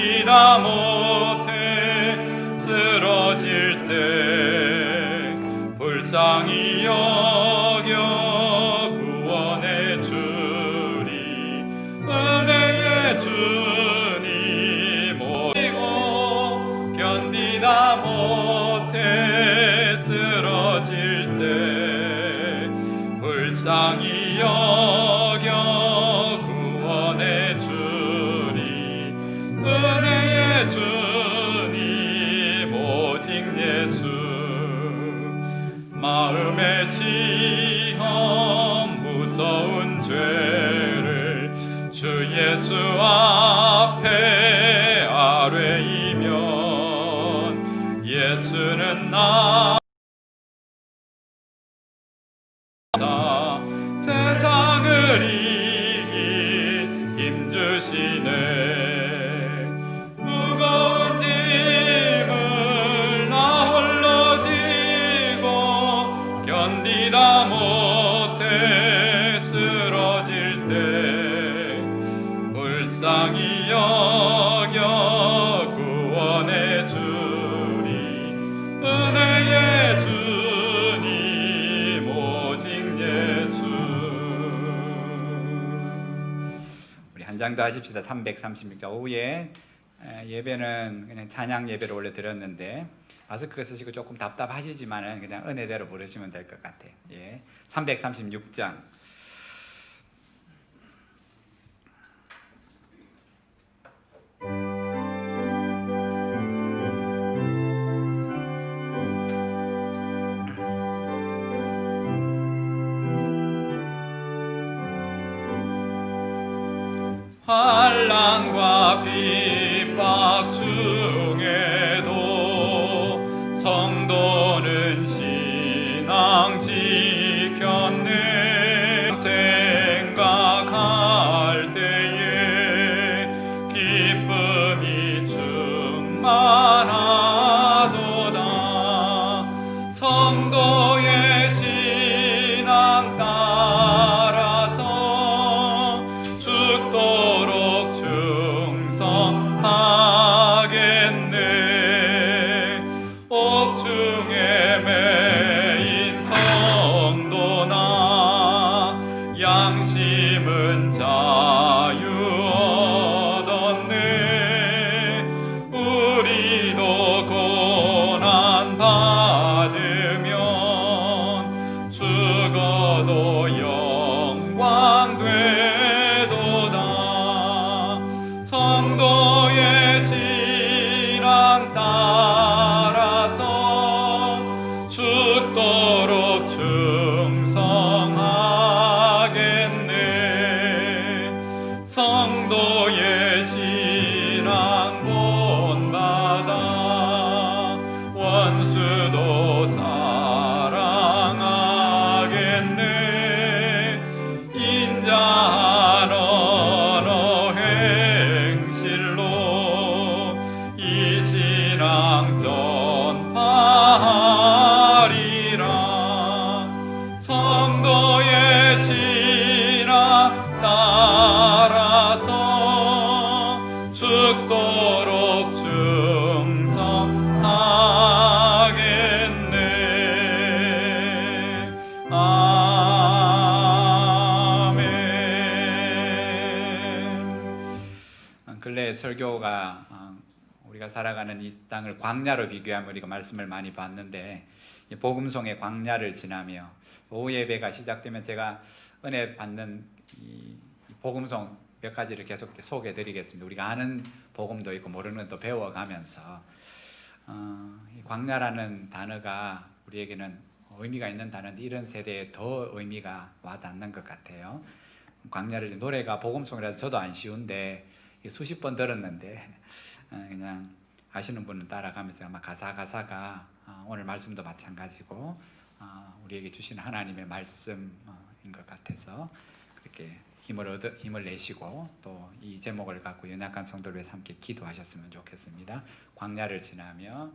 견디다 못해 쓰러질 때 불쌍히 여겨 구원해 주리. 은혜의 주님 오시고 견디다 못해 쓰러질 때 불쌍히 여겨 구원해 주리. 은혜의 주님 오직 예수. 마음의 시험 무서운 죄를 주 예수 앞에 아뢰이면 예수는 나 세상을 이길 힘주시네. 무거운 짐을 나 홀로 지고 견디다 못해 쓰러질 때 불쌍히 여겨 구원해 주리. 은혜의 주님 오직 예수. 우리 한 장 더 하십시다. 336장. 오후에 예배는 그냥 찬양 예배를 원래 드렸는데 마스크 쓰시고 조금 답답하시지만은 그냥 은혜대로 부르시면 될 것 같아요. 예. 336장. 환난과 핍박 중에도 성도는 신앙 지켰네. 생각할 때에 기쁨이 충만하도다. 성도의 신앙 따라서 죽도록 충성하겠네. 옥중에 매인 성도나 양심은 자유 얻었네. 우리도 고난 받으면 죽어도 영광 되도다. 성도의 신앙 따라서 죽도록 충성하겠네. 성도의 신앙 본받아 원수도 사랑하겠네. 인자한 언어 행실로 이 신앙 전파하리라. 성도의 신앙 따라서 죽도록 충성하겠네. 아멘. 근래 설교가 우리가 살아가는 이 땅을 광야로 비교하면 우리가 말씀을 많이 봤는데 복음송의 광야를 지나며 오후 예배가 시작되면 제가 은혜 받는 이 복음송 몇 가지를 계속 소개해 드리겠습니다. 우리가 아는 복음도 있고 모르는 또 배워가면서 이 광야라는 단어가 우리에게는 의미가 있는 단어인데 이런 세대에 더 의미가 와닿는 것 같아요. 광야를 노래가 복음송이라서 저도 안 쉬운데 수십 번 들었는데 그냥 아시는 분은 따라가면서 아마 가사가 오늘 말씀도 마찬가지고 우리에게 주시는 하나님의 말씀인 것 같아서 그렇게 힘을 내시고 또 이 제목을 갖고 연약한 성도를 위해서 함께 기도하셨으면 좋겠습니다. 광야를 지나며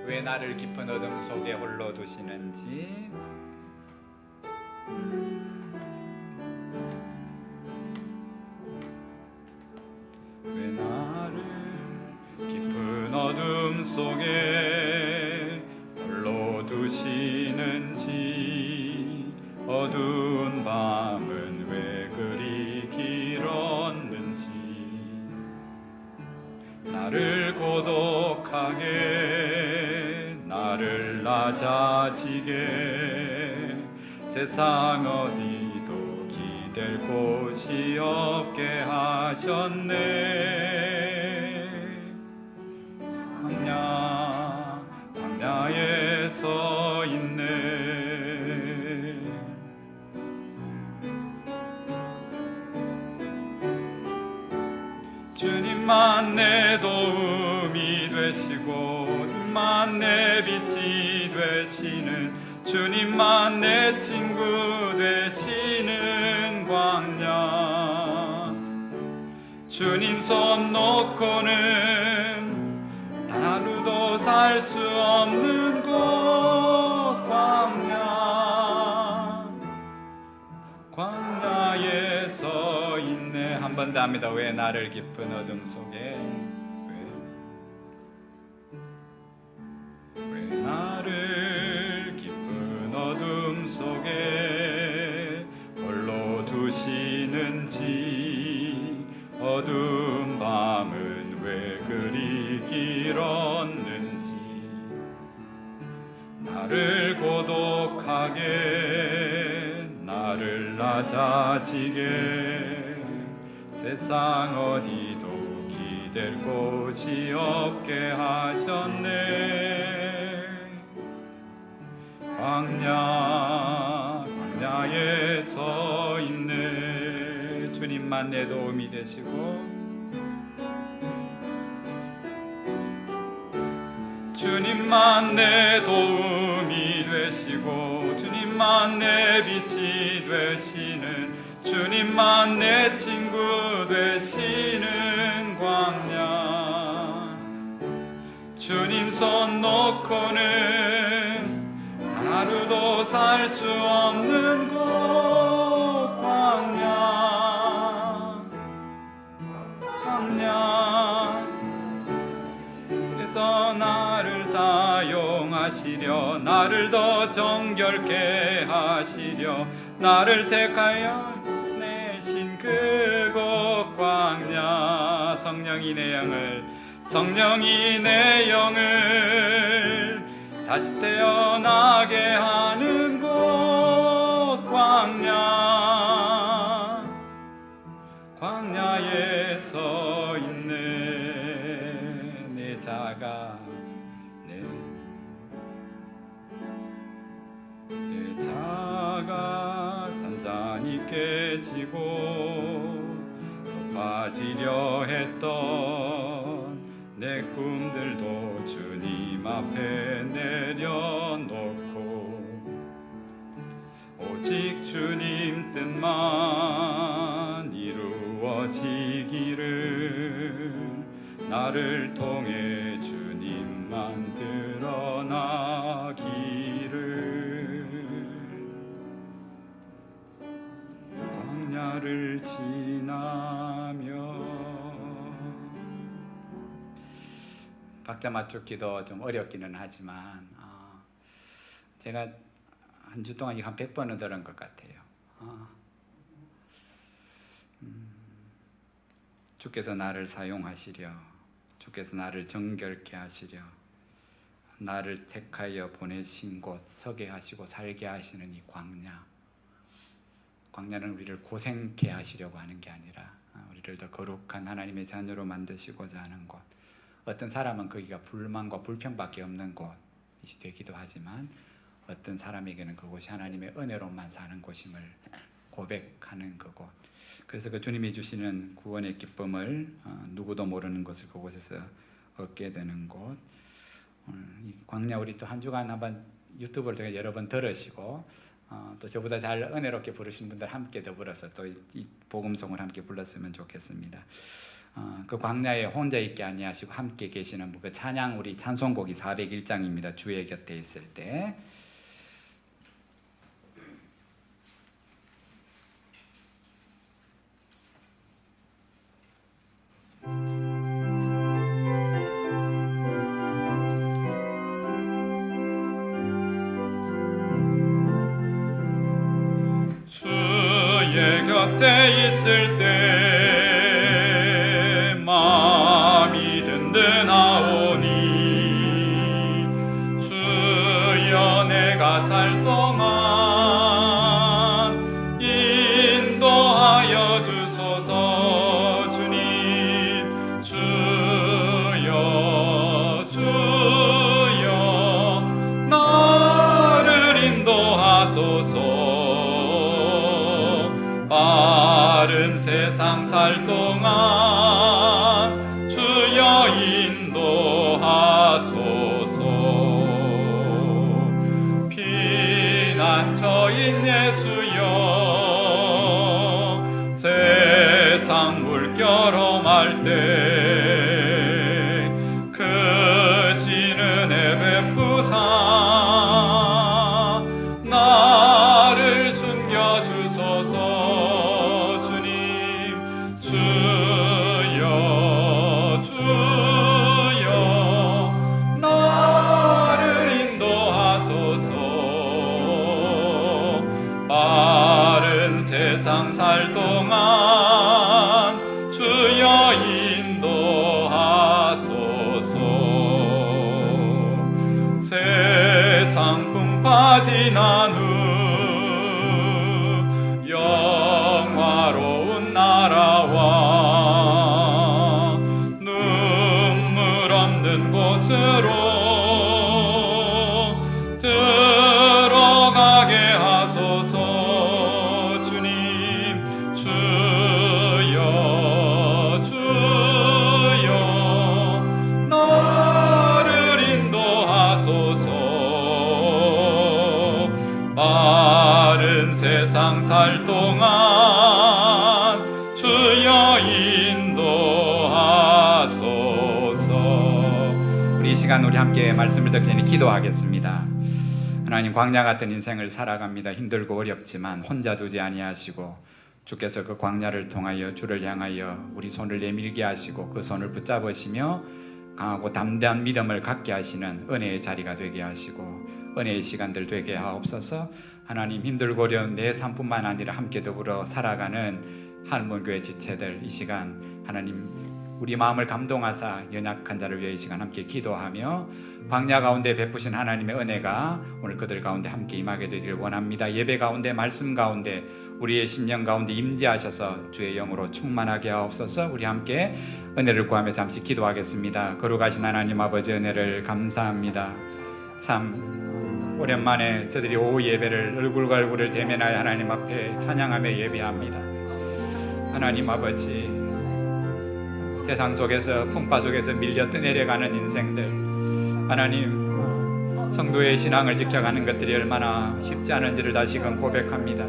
왜 나를 깊은 어둠 속에 홀로 두시는지 어둠 속에 홀로 두시는지 어두운 밤은 왜 그리 길었는지 나를 고독하게 나를 낮아지게 세상 어디도 기댈 곳이 없게 하셨네. 광야에 서 있네. 주님만 내 도움이 되시고 주님만 내 빛이 되시는 주님만 내 친구 되시는 광야. 주님 손 놓고는 단 하루도 살 수 없는 곳 광야에 서 있네. 한 번 더 합니다. 왜 나를 깊은 어둠 속에 왜 나를 깊은 어둠 속에 홀로 두시는지 어두운 밤은 왜 그리 길었는지 나를 고독하게 나를 낮아지게 세상 어디도 기댈 곳이 없게 하셨네. 광야에 서 있네. 주님만 내 도움이 되시고 주님만 내 도움이 되시고 주님만 내 빛이 되시는 주님만 내 친구 되시는 광야. 주님 손 놓고는 단 하루도 살 수 없는 곳 광야. 그래서 나를 사용하시려 나를 더 정결케 하시려 나를 택하여 내신 그곳 광야. 성령이 내 영을 다시 태어나게 하는 곳 광야에 서 있네. 내 자가 잔잔히 깨지고 높아지려 했던 내 꿈들도 주님 앞에 내려놓고 오직 주님 뜻만 이루어지기를 나를 통해 주님만 드러나기를 광야를 지나며. 박자 맞추기도 좀 어렵기는 하지만 제가 한 주 동안 한 100번은 들은 것 같아요. 주께서 나를 사용하시려 주께서 나를 정결케 하시려 나를 택하여 보내신 곳 서게 하시고 살게 하시는 이 광야는 우리를 고생케 하시려고 하는 게 아니라 우리를 더 거룩한 하나님의 자녀로 만드시고자 하는 곳. 어떤 사람은 거기가 불만과 불평밖에 없는 곳이 되기도 하지만 어떤 사람에게는 그곳이 하나님의 은혜로만 사는 곳임을 고백하는 그곳. 그래서 그 주님이 주시는 구원의 기쁨을 누구도 모르는 것을 그곳에서 얻게 되는 곳. 이 광야 우리 또 한 주간 한번 유튜브를 통해 여러 번 들으시고 또 저보다 잘 은혜롭게 부르신 분들 함께 더불어서 또 이 복음송을 함께 불렀으면 좋겠습니다. 그 광야에 혼자 있게 아니하시고 함께 계시는 그 찬양 우리 찬송곡이 401장입니다. 주의 곁에 있을 때. 주의 곁에 있을 때 마음이 든든하오니 주여 내가 살 동안 인도하여 주소서. 주님 주여 주여 나를 인도하소서. 빠른 세상 살 동안 주여 인도하소서. 피난처인 예수여 세상 물결험할 때 크신 은혜 베푸사 나를 숨겨주소서. 주여 주여 나를 인도하소서. 빠른 세상 살 동안 주여 인도하소서. 세상 풍파 지난 후 영화로운 나라와 눈물 없는 곳으로 들어가게 하소서. 주님 주여 주여 나를 인도하소서. 빠른 세상 살 동안 주여 인도하소서. 우리 이 시간 우리 함께 말씀을 듣기 전에 기도하겠습니다. 하나님, 광야 같은 인생을 살아갑니다. 힘들고 어렵지만 혼자 두지 아니하시고 주께서 그 광야를 통하여 주를 향하여 우리 손을 내밀게 하시고 그 손을 붙잡으시며 강하고 담대한 믿음을 갖게 하시는 은혜의 자리가 되게 하시고 은혜의 시간들 되게 하옵소서. 하나님, 힘들고 어려운 내 삶뿐만 아니라 함께 더불어 살아가는 하늘문교회 지체들 이 시간 하나님 우리 마음을 감동하사 연약한 자를 위해 이 시간 함께 기도하며 광야 가운데 베푸신 하나님의 은혜가 오늘 그들 가운데 함께 임하게 되기를 원합니다. 예배 가운데 말씀 가운데 우리의 심령 가운데 임재하셔서 주의 영으로 충만하게 하옵소서. 우리 함께 은혜를 구하며 잠시 기도하겠습니다. 거룩하신 하나님 아버지, 은혜를 감사합니다. 참 오랜만에 저들이 오후 예배를 얼굴과 얼굴을 대면하여 하나님 앞에 찬양하며 예배합니다. 하나님 아버지, 세상 속에서 풍파 속에서 밀려 떠내려가는 인생들, 하나님 성도의 신앙을 지켜가는 것들이 얼마나 쉽지 않은지를 다시금 고백합니다.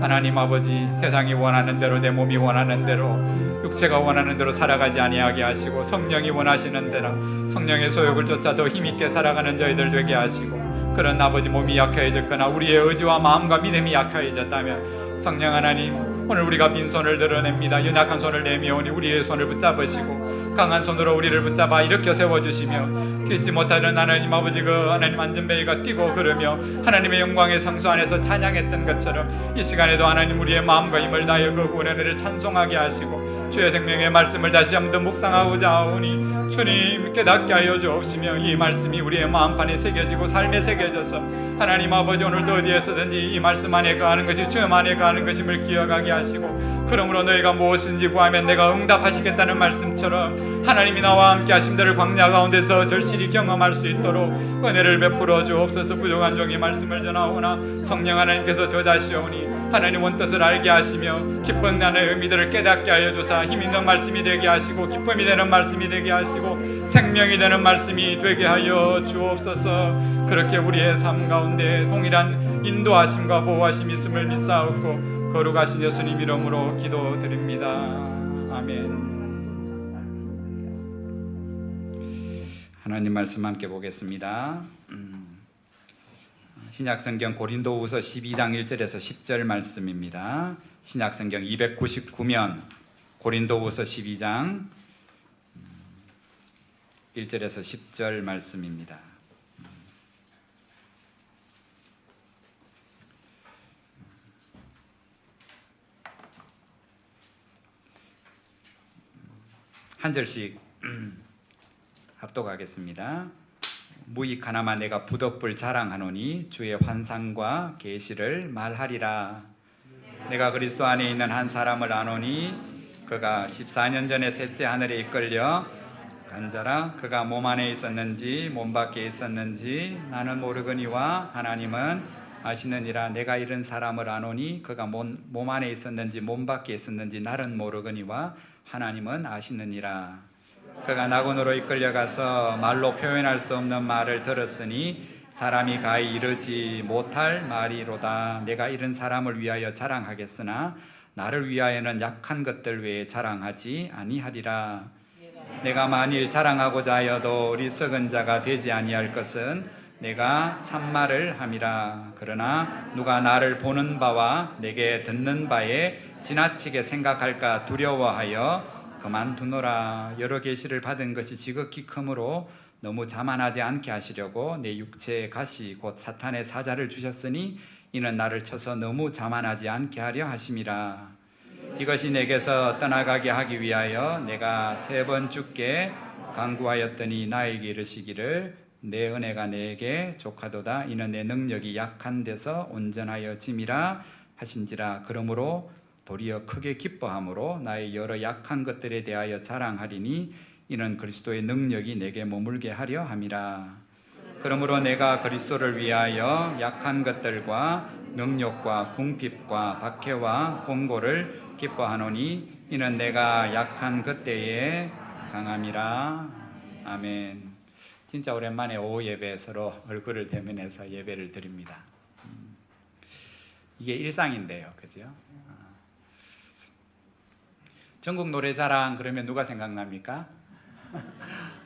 하나님 아버지, 세상이 원하는 대로 내 몸이 원하는 대로 육체가 원하는 대로 살아가지 아니하게 하시고 성령이 원하시는 대로 성령의 소욕을 쫓아 더 힘있게 살아가는 저희들 되게 하시고, 그런 아버지 몸이 약해졌거나 우리의 의지와 마음과 믿음이 약해졌다면 성령 하나님, 오늘 우리가 빈손을 드러냅니다. 연약한 손을 내미오니 우리의 손을 붙잡으시고 강한 손으로 우리를 붙잡아 일으켜 세워주시며 뛰지 못하는 하나님 아버지 그 하나님 안전베이가 뛰고 걸으며 하나님의 영광의 성수 안에서 찬양했던 것처럼 이 시간에도 하나님 우리의 마음과 힘을 다하여 그 구원의 은혜를 찬송하게 하시고 주의 생명의 말씀을 다시 한번 더 묵상하고자 하오니 주님 깨닫게 하여 주옵시며 이 말씀이 우리의 마음판에 새겨지고 삶에 새겨져서 하나님 아버지 오늘도 어디에서든지 이 말씀 안에 거하는 것이 주님 안에 거하는 것임을 기억하게 하시고, 그러므로 너희가 무엇인지 구하면 내가 응답하시겠다는 말씀처럼 하나님이 나와 함께 하심들을 광야 가운데 더 절실히 경험할 수 있도록 은혜를 베풀어 주옵소서. 부족한 종이 말씀을 전하오나 성령 하나님께서 저자시오니 하나님 원뜻을 알게 하시며 기쁜 나의 의미들을 깨닫게 하여 주사 힘있는 말씀이 되게 하시고 기쁨이 되는 말씀이 되게 하시고 생명이 되는 말씀이 되게 하여 주옵소서. 그렇게 우리의 삶 가운데 동일한 인도하심과 보호하심이 있음을 믿사옵고 거룩하신 예수님 이름으로 기도드립니다. 아멘. 하나님 말씀 함께 보겠습니다. 신약성경 고린도후서 12장 1절에서 10절 말씀입니다. 신약성경 299면 고린도후서 12장 1절에서 10절 말씀입니다. 한 절씩 합독하겠습니다. 무익 하나마 내가 부덕불 자랑하노니 주의 환상과 계시를 말하리라. 내가 그리스도 안에 있는 한 사람을 아노니 그가 14년 전에 셋째 하늘에 이끌려 간자라. 그가 몸 안에 있었는지 몸 밖에 있었는지 나는 모르거니와 하나님은 아시느니라. 내가 이런 사람을 아노니 그가 몸 안에 있었는지 몸 밖에 있었는지 나는 모르거니와 하나님은 아시느니라. 그가 낙원으로 이끌려가서 말로 표현할 수 없는 말을 들었으니 사람이 가히 이르지 못할 말이로다. 내가 이런 사람을 위하여 자랑하겠으나 나를 위하여는 약한 것들 외에 자랑하지 아니하리라. 내가 만일 자랑하고자 하여도 어리석은 자가 되지 아니할 것은 내가 참말을 함이라. 그러나 누가 나를 보는 바와 내게 듣는 바에 지나치게 생각할까 두려워하여 그만두노라. 여러 계시를 받은 것이 지극히 크므로 너무 자만하지 않게 하시려고 내 육체의 가시 곧 사탄의 사자를 주셨으니 이는 나를 쳐서 너무 자만하지 않게 하려 하심이라. 이것이 내게서 떠나가게 하기 위하여 내가 3번 주께 간구하였더니 나에게 이르시기를 내 은혜가 내게 족하도다. 이는 내 능력이 약한 데서 온전하여 짐이라 하신지라. 그러므로 도리어 크게 기뻐함으로 나의 여러 약한 것들에 대하여 자랑하리니 이는 그리스도의 능력이 내게 머물게 하려 함이라. 그러므로 내가 그리스도를 위하여 약한 것들과 능력과 궁핍과 박해와 공고를 기뻐하노니 이는 내가 약한 그때에 강함이라. 아멘. 진짜 오랜만에 오후 예배에 서로 얼굴을 대면해서 예배를 드립니다. 이게 일상인데요, 그죠? 전국 노래자랑 그러면 누가 생각납니까?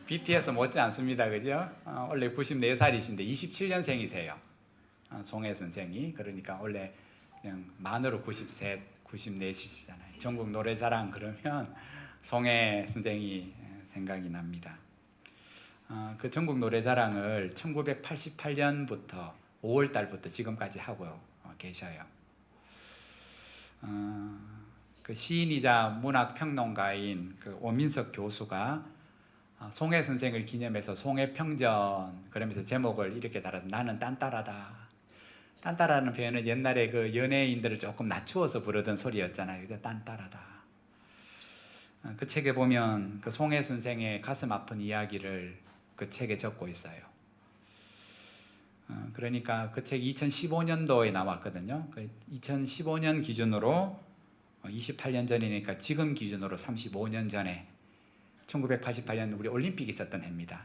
BTS 못지 않습니다, 그죠? 원래 94살이신데 27년생이세요. 송혜 선생이. 그러니까 원래 그냥 만으로 93, 94시잖아요. 전국 노래자랑 그러면 송혜 선생이 생각이 납니다. 그 전국 노래자랑을 1988년부터 5월 달부터 지금까지 하고 계셔요. 그 시인이자 문학평론가인 그 오민석 교수가 송혜 선생을 기념해서 송혜평전 그러면서 제목을 이렇게 달아서 나는 딴따라다. 딴따라는 표현은 옛날에 그 연예인들을 조금 낮추어서 부르던 소리였잖아요. 그죠? 딴따라다. 그 책에 보면 그 송혜 선생의 가슴 아픈 이야기를 그 책에 적고 있어요. 그러니까 그 책이 2015년도에 나왔거든요. 2015년 기준으로 28년 전이니까 지금 기준으로 35년 전에 1988년 우리 올림픽이 있었던 해입니다.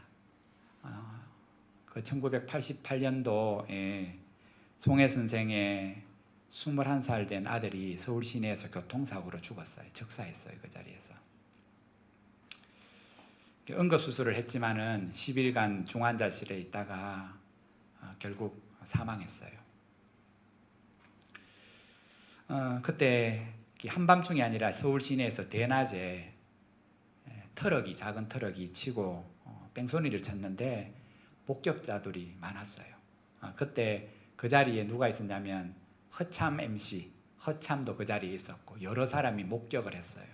그 1988년도에 송혜 선생의 21살 된 아들이 서울 시내에서 교통사고로 죽었어요. 적사했어요. 그 자리에서. 응급수술을 했지만은 10일간 중환자실에 있다가 결국 사망했어요. 그때 한밤중이 아니라 서울 시내에서 대낮에 작은 트럭이 치고 뺑소니를 쳤는데 목격자들이 많았어요. 그때 그 자리에 누가 있었냐면 허참 MC, 허참도 그 자리에 있었고 여러 사람이 목격을 했어요.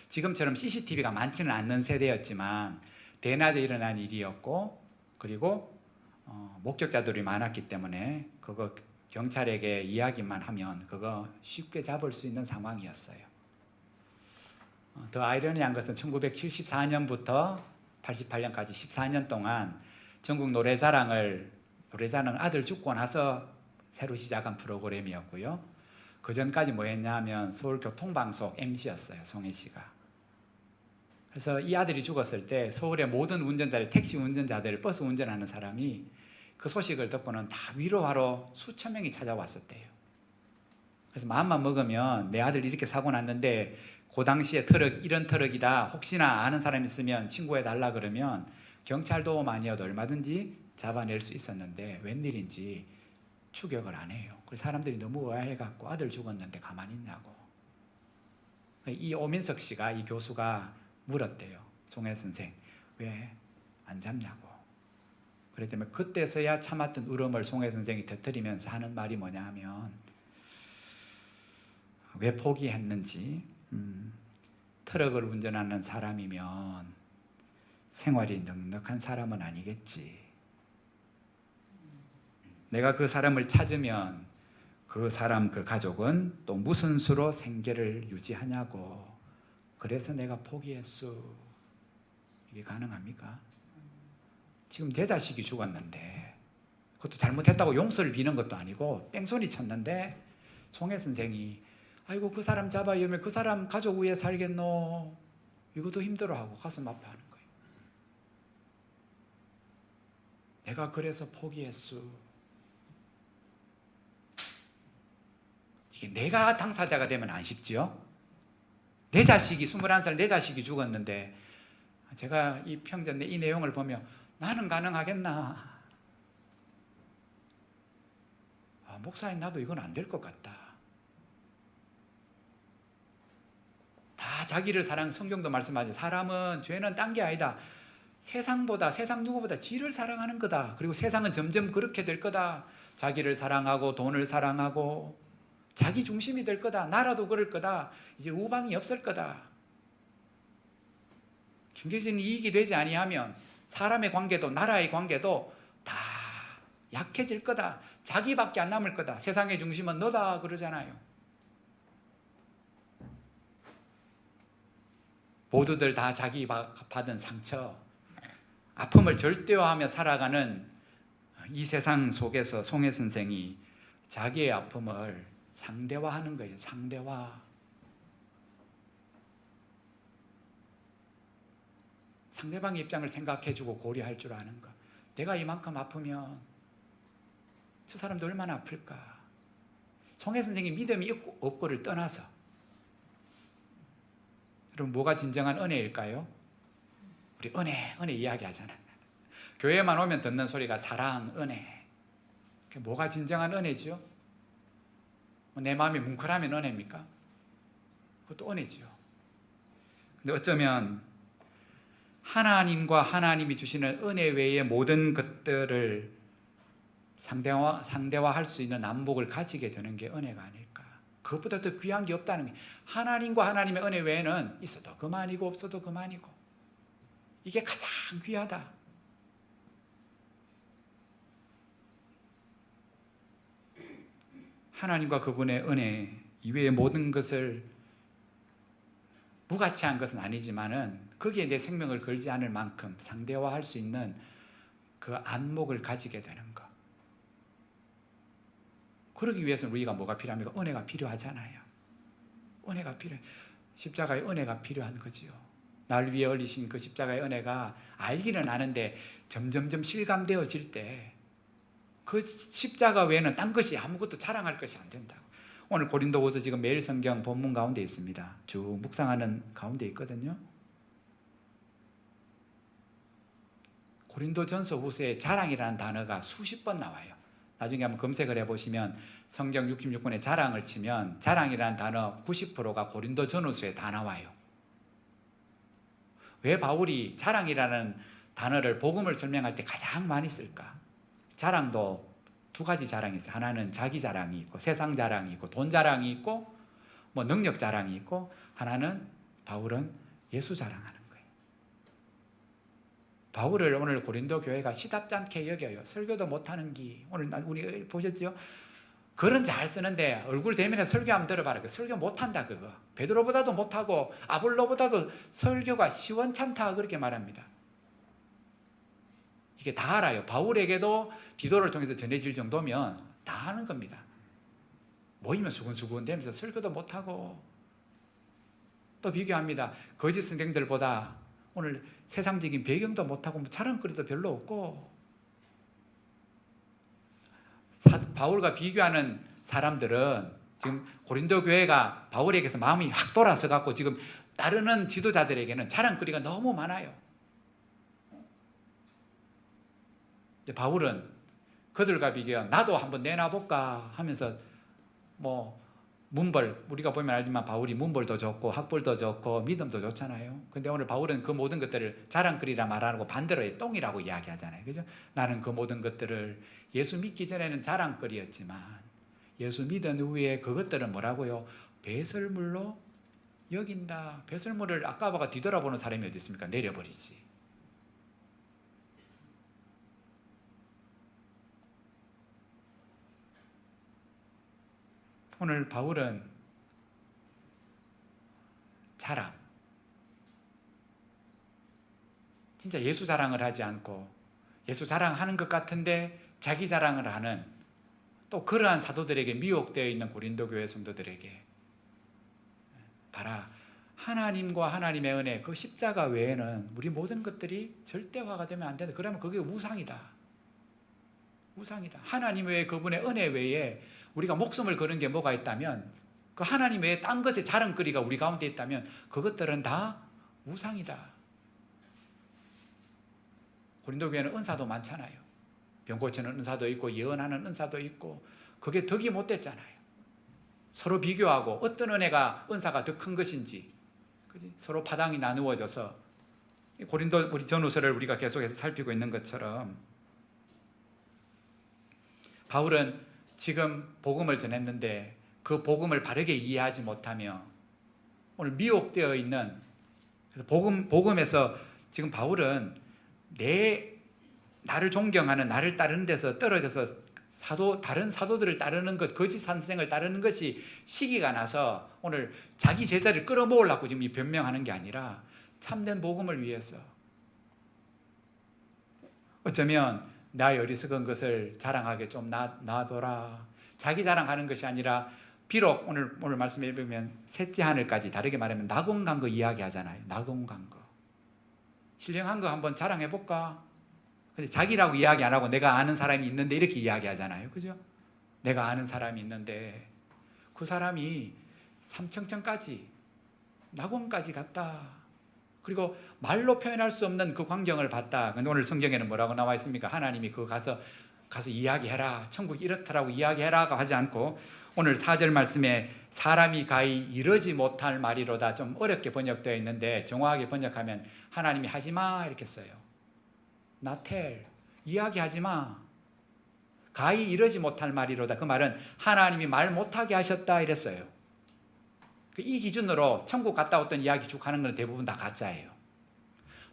지금처럼 CCTV가 많지는 않는 세대였지만 대낮에 일어난 일이었고 그리고 목격자들이 많았기 때문에 그거 경찰에게 이야기만 하면 그거 쉽게 잡을 수 있는 상황이었어요. 더 아이러니한 것은 1974년부터 88년까지 14년 동안 전국 노래자랑은 아들 죽고 나서 새로 시작한 프로그램이었고요. 그 전까지 뭐 했냐면 서울교통방송 MC였어요. 송혜 씨가. 그래서 이 아들이 죽었을 때 서울의 모든 운전자들, 택시 운전자들, 버스 운전하는 사람이 그 소식을 듣고는 다 위로하러 수천 명이 찾아왔었대요. 그래서 마음만 먹으면 내 아들 이렇게 사고 났는데 그 당시에 이런 트럭이다. 혹시나 아는 사람 있으면 신고해달라 그러면 경찰 도움 아니어도 얼마든지 잡아낼 수 있었는데 웬일인지 추격을 안 해요. 그래서 사람들이 너무 의아해갖고 아들 죽었는데 가만히 있냐고. 이 오민석 씨가, 이 교수가 물었대요. 송혜 선생 왜 안 잡냐고. 그랬더니 그때서야 참았던 울음을 송혜 선생이 터뜨리면서 하는 말이 뭐냐 하면 왜 포기했는지, 트럭을 운전하는 사람이면 생활이 넉넉한 사람은 아니겠지. 내가 그 사람을 찾으면 그 사람, 그 가족은 또 무슨 수로 생계를 유지하냐고. 그래서 내가 포기했어. 이게 가능합니까? 지금 내 자식이 죽었는데, 그것도 잘못했다고 용서를 비는 것도 아니고 뺑소니 쳤는데 송혜 선생이 아이고 그 사람 잡아오면 그 사람 가족 위에 살겠노. 이것도 힘들어하고 가슴 아파하는 거예요. 내가 그래서 포기했어. 이게 내가 당사자가 되면 안 쉽지요? 내 자식이 21살 내 자식이 죽었는데 제가 이 평전 이 내용을 보면 나는 가능하겠나? 목사님 나도 이건 안 될 것 같다. 다 자기를 성경도 말씀하죠. 사람은 죄는 딴 게 아니다. 세상 누구보다 지를 사랑하는 거다. 그리고 세상은 점점 그렇게 될 거다. 자기를 사랑하고 돈을 사랑하고 자기 중심이 될 거다. 나라도 그럴 거다. 이제 우방이 없을 거다. 경제적인 이익이 되지 아니하면 사람의 관계도 나라의 관계도 다 약해질 거다. 자기밖에 안 남을 거다. 세상의 중심은 너다 그러잖아요. 모두들 다 자기 받은 상처, 아픔을 절대화하며 살아가는 이 세상 속에서 송혜 선생이 자기의 아픔을 상대화하는 거예요. 상대화. 상대방의 입장을 생각해주고 고려할 줄 아는 것. 내가 이만큼 아프면 저 사람도 얼마나 아플까. 송혜 선생이 믿음이 있고 없고를 떠나서 여러분 뭐가 진정한 은혜일까요? 우리 은혜 이야기 하잖아요. 교회만 오면 듣는 소리가 사랑, 은혜. 뭐가 진정한 은혜지요? 내 마음이 뭉클하면 은혜입니까? 그것도 은혜지요. 근데 어쩌면 하나님과 하나님이 주시는 은혜 외의 모든 것들을 상대화할 수 있는 안목을 가지게 되는 게 은혜가 아닐까. 그것보다 더 귀한 게 없다는 게, 하나님과 하나님의 은혜 외에는 있어도 그만이고 없어도 그만이고, 이게 가장 귀하다. 하나님과 그분의 은혜 이외의 모든 것을 무가치한 것은 아니지만은 거기에 내 생명을 걸지 않을 만큼 상대화할 수 있는 그 안목을 가지게 되는 것. 그러기 위해서는 우리가 뭐가 필요합니까? 은혜가 필요하잖아요. 은혜가 필요해. 십자가의 은혜가 필요한 거지요. 날 위해 올리신 그 십자가의 은혜가 알기는 아는데 점점점 실감되어질 때 그 십자가 외에는 딴 것이 아무것도 자랑할 것이 안 된다고. 오늘 고린도후서 지금 매일 성경 본문 가운데 있습니다. 쭉 묵상하는 가운데 있거든요. 고린도전서 후서에 자랑이라는 단어가 수십 번 나와요. 나중에 한번 검색을 해보시면 성경 66권에 자랑을 치면 자랑이라는 단어 90%가 고린도 전후서에 다 나와요. 왜 바울이 자랑이라는 단어를 복음을 설명할 때 가장 많이 쓸까? 자랑도 두 가지 자랑이 있어요. 하나는 자기 자랑이 있고 세상 자랑이 있고 돈 자랑이 있고 뭐 능력 자랑이 있고, 하나는 바울은 예수 자랑하는 거예요. 바울을 오늘 고린도 교회가 시답지 않게 여겨요. 설교도 못하는 기. 오늘 우리 보셨죠? 글은 잘 쓰는데 얼굴 대면에 설교 한번 들어봐라. 그 설교 못한다 그거. 베드로보다도 못하고 아볼로보다도 설교가 시원찮다 그렇게 말합니다. 이게 다 알아요. 바울에게도 디도를 통해서 전해질 정도면 다 아는 겁니다. 모이면 수근수근 되면서 설교도 못하고. 또 비교합니다. 거짓 선생들보다 오늘 세상적인 배경도 못하고 자랑거리도 별로 없고. 바울과 비교하는 사람들은 지금 고린도 교회가 바울에게서 마음이 확 돌아서 갖고 지금 따르는 지도자들에게는 자랑거리가 너무 많아요. 바울은 그들과 비교해 나도 한번 내놔볼까 하면서 뭐 문벌, 우리가 보면 알지만 바울이 문벌도 좋고 학벌도 좋고 믿음도 좋잖아요. 근데 오늘 바울은 그 모든 것들을 자랑거리라 말하고 반대로 똥이라고 이야기하잖아요. 그죠? 나는 그 모든 것들을 예수 믿기 전에는 자랑거리였지만 예수 믿은 후에 그것들은 뭐라고요? 배설물로 여긴다. 배설물을 아까봐가 뒤돌아보는 사람이 어디 있습니까? 내려버리지. 오늘 바울은 자랑, 진짜 예수 자랑을 하지 않고 예수 자랑하는 것 같은데 자기 자랑을 하는 또 그러한 사도들에게 미혹되어 있는 고린도 교회 성도들에게 봐라, 하나님과 하나님의 은혜, 그 십자가 외에는 우리 모든 것들이 절대화가 되면 안 된다. 그러면 그게 우상이다. 우상이다. 하나님 외에, 그분의 은혜 외에 우리가 목숨을 거는 게 뭐가 있다면, 그 하나님 외에 딴 것에 자랑거리가 우리 가운데 있다면 그것들은 다 우상이다. 고린도 교회는 은사도 많잖아요. 병 고치는 은사도 있고 예언하는 은사도 있고, 그게 덕이 못 됐잖아요. 서로 비교하고 어떤 은혜가, 은사가 더 큰 것인지, 그치? 서로 파당이 나누어져서 고린도 우리 전후서를 우리가 계속해서 살피고 있는 것처럼, 바울은 지금 복음을 전했는데 그 복음을 바르게 이해하지 못하며 오늘 미혹되어 있는, 그래서 복음에서 지금 바울은 나를 존경하는, 나를 따르는 데서 떨어져서 다른 사도들을 따르는 것, 거짓 선생을 따르는 것이 시기가 나서 오늘 자기 제자를 끌어모으려고 지금 변명하는 게 아니라 참된 복음을 위해서, 어쩌면 나의 어리석은 것을 자랑하게 좀 놔둬라. 자기 자랑하는 것이 아니라, 비록 오늘 말씀해 보면 셋째 하늘까지, 다르게 말하면 낙원 간 거 이야기하잖아요. 낙원 간 거, 신령한 거 한번 자랑해 볼까? 근데 자기라고 이야기 안 하고 내가 아는 사람이 있는데 이렇게 이야기하잖아요. 그죠? 내가 아는 사람이 있는데 그 사람이 삼청천까지, 낙원까지 갔다. 그리고 말로 표현할 수 없는 그 광경을 봤다. 근데 오늘 성경에는 뭐라고 나와 있습니까? 하나님이 그거 가서 이야기해라, 천국이 이렇다라고 이야기해라가 하지 않고, 오늘 4절 말씀에 사람이 가히 이러지 못할 말이로다, 좀 어렵게 번역되어 있는데 정확하게 번역하면 하나님이 하지마 이렇게 써요. not tell, 이야기하지마. 가히 이러지 못할 말이로다. 그 말은 하나님이 말 못하게 하셨다 이랬어요. 이 기준으로 천국 갔다 왔던 이야기 쭉 하는 건 대부분 다 가짜예요.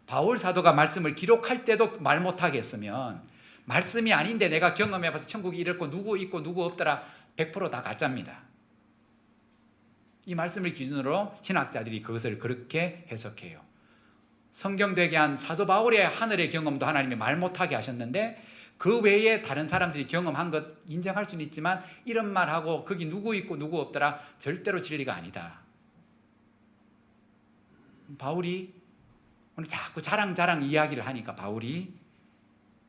바울 사도가 말씀을 기록할 때도 말 못하게 했으면, 말씀이 아닌데 내가 경험해봐서 천국이 이렇고 누구 있고 누구 없더라, 100% 다 가짜입니다. 이 말씀을 기준으로 신학자들이 그것을 그렇게 해석해요. 성경 되게 한 사도 바울의 하늘의 경험도 하나님이 말 못하게 하셨는데, 그 외에 다른 사람들이 경험한 것 인정할 수는 있지만 이런 말하고 거기 누구 있고 누구 없더라, 절대로 진리가 아니다. 바울이 오늘 자꾸 자랑 이야기를 하니까, 바울이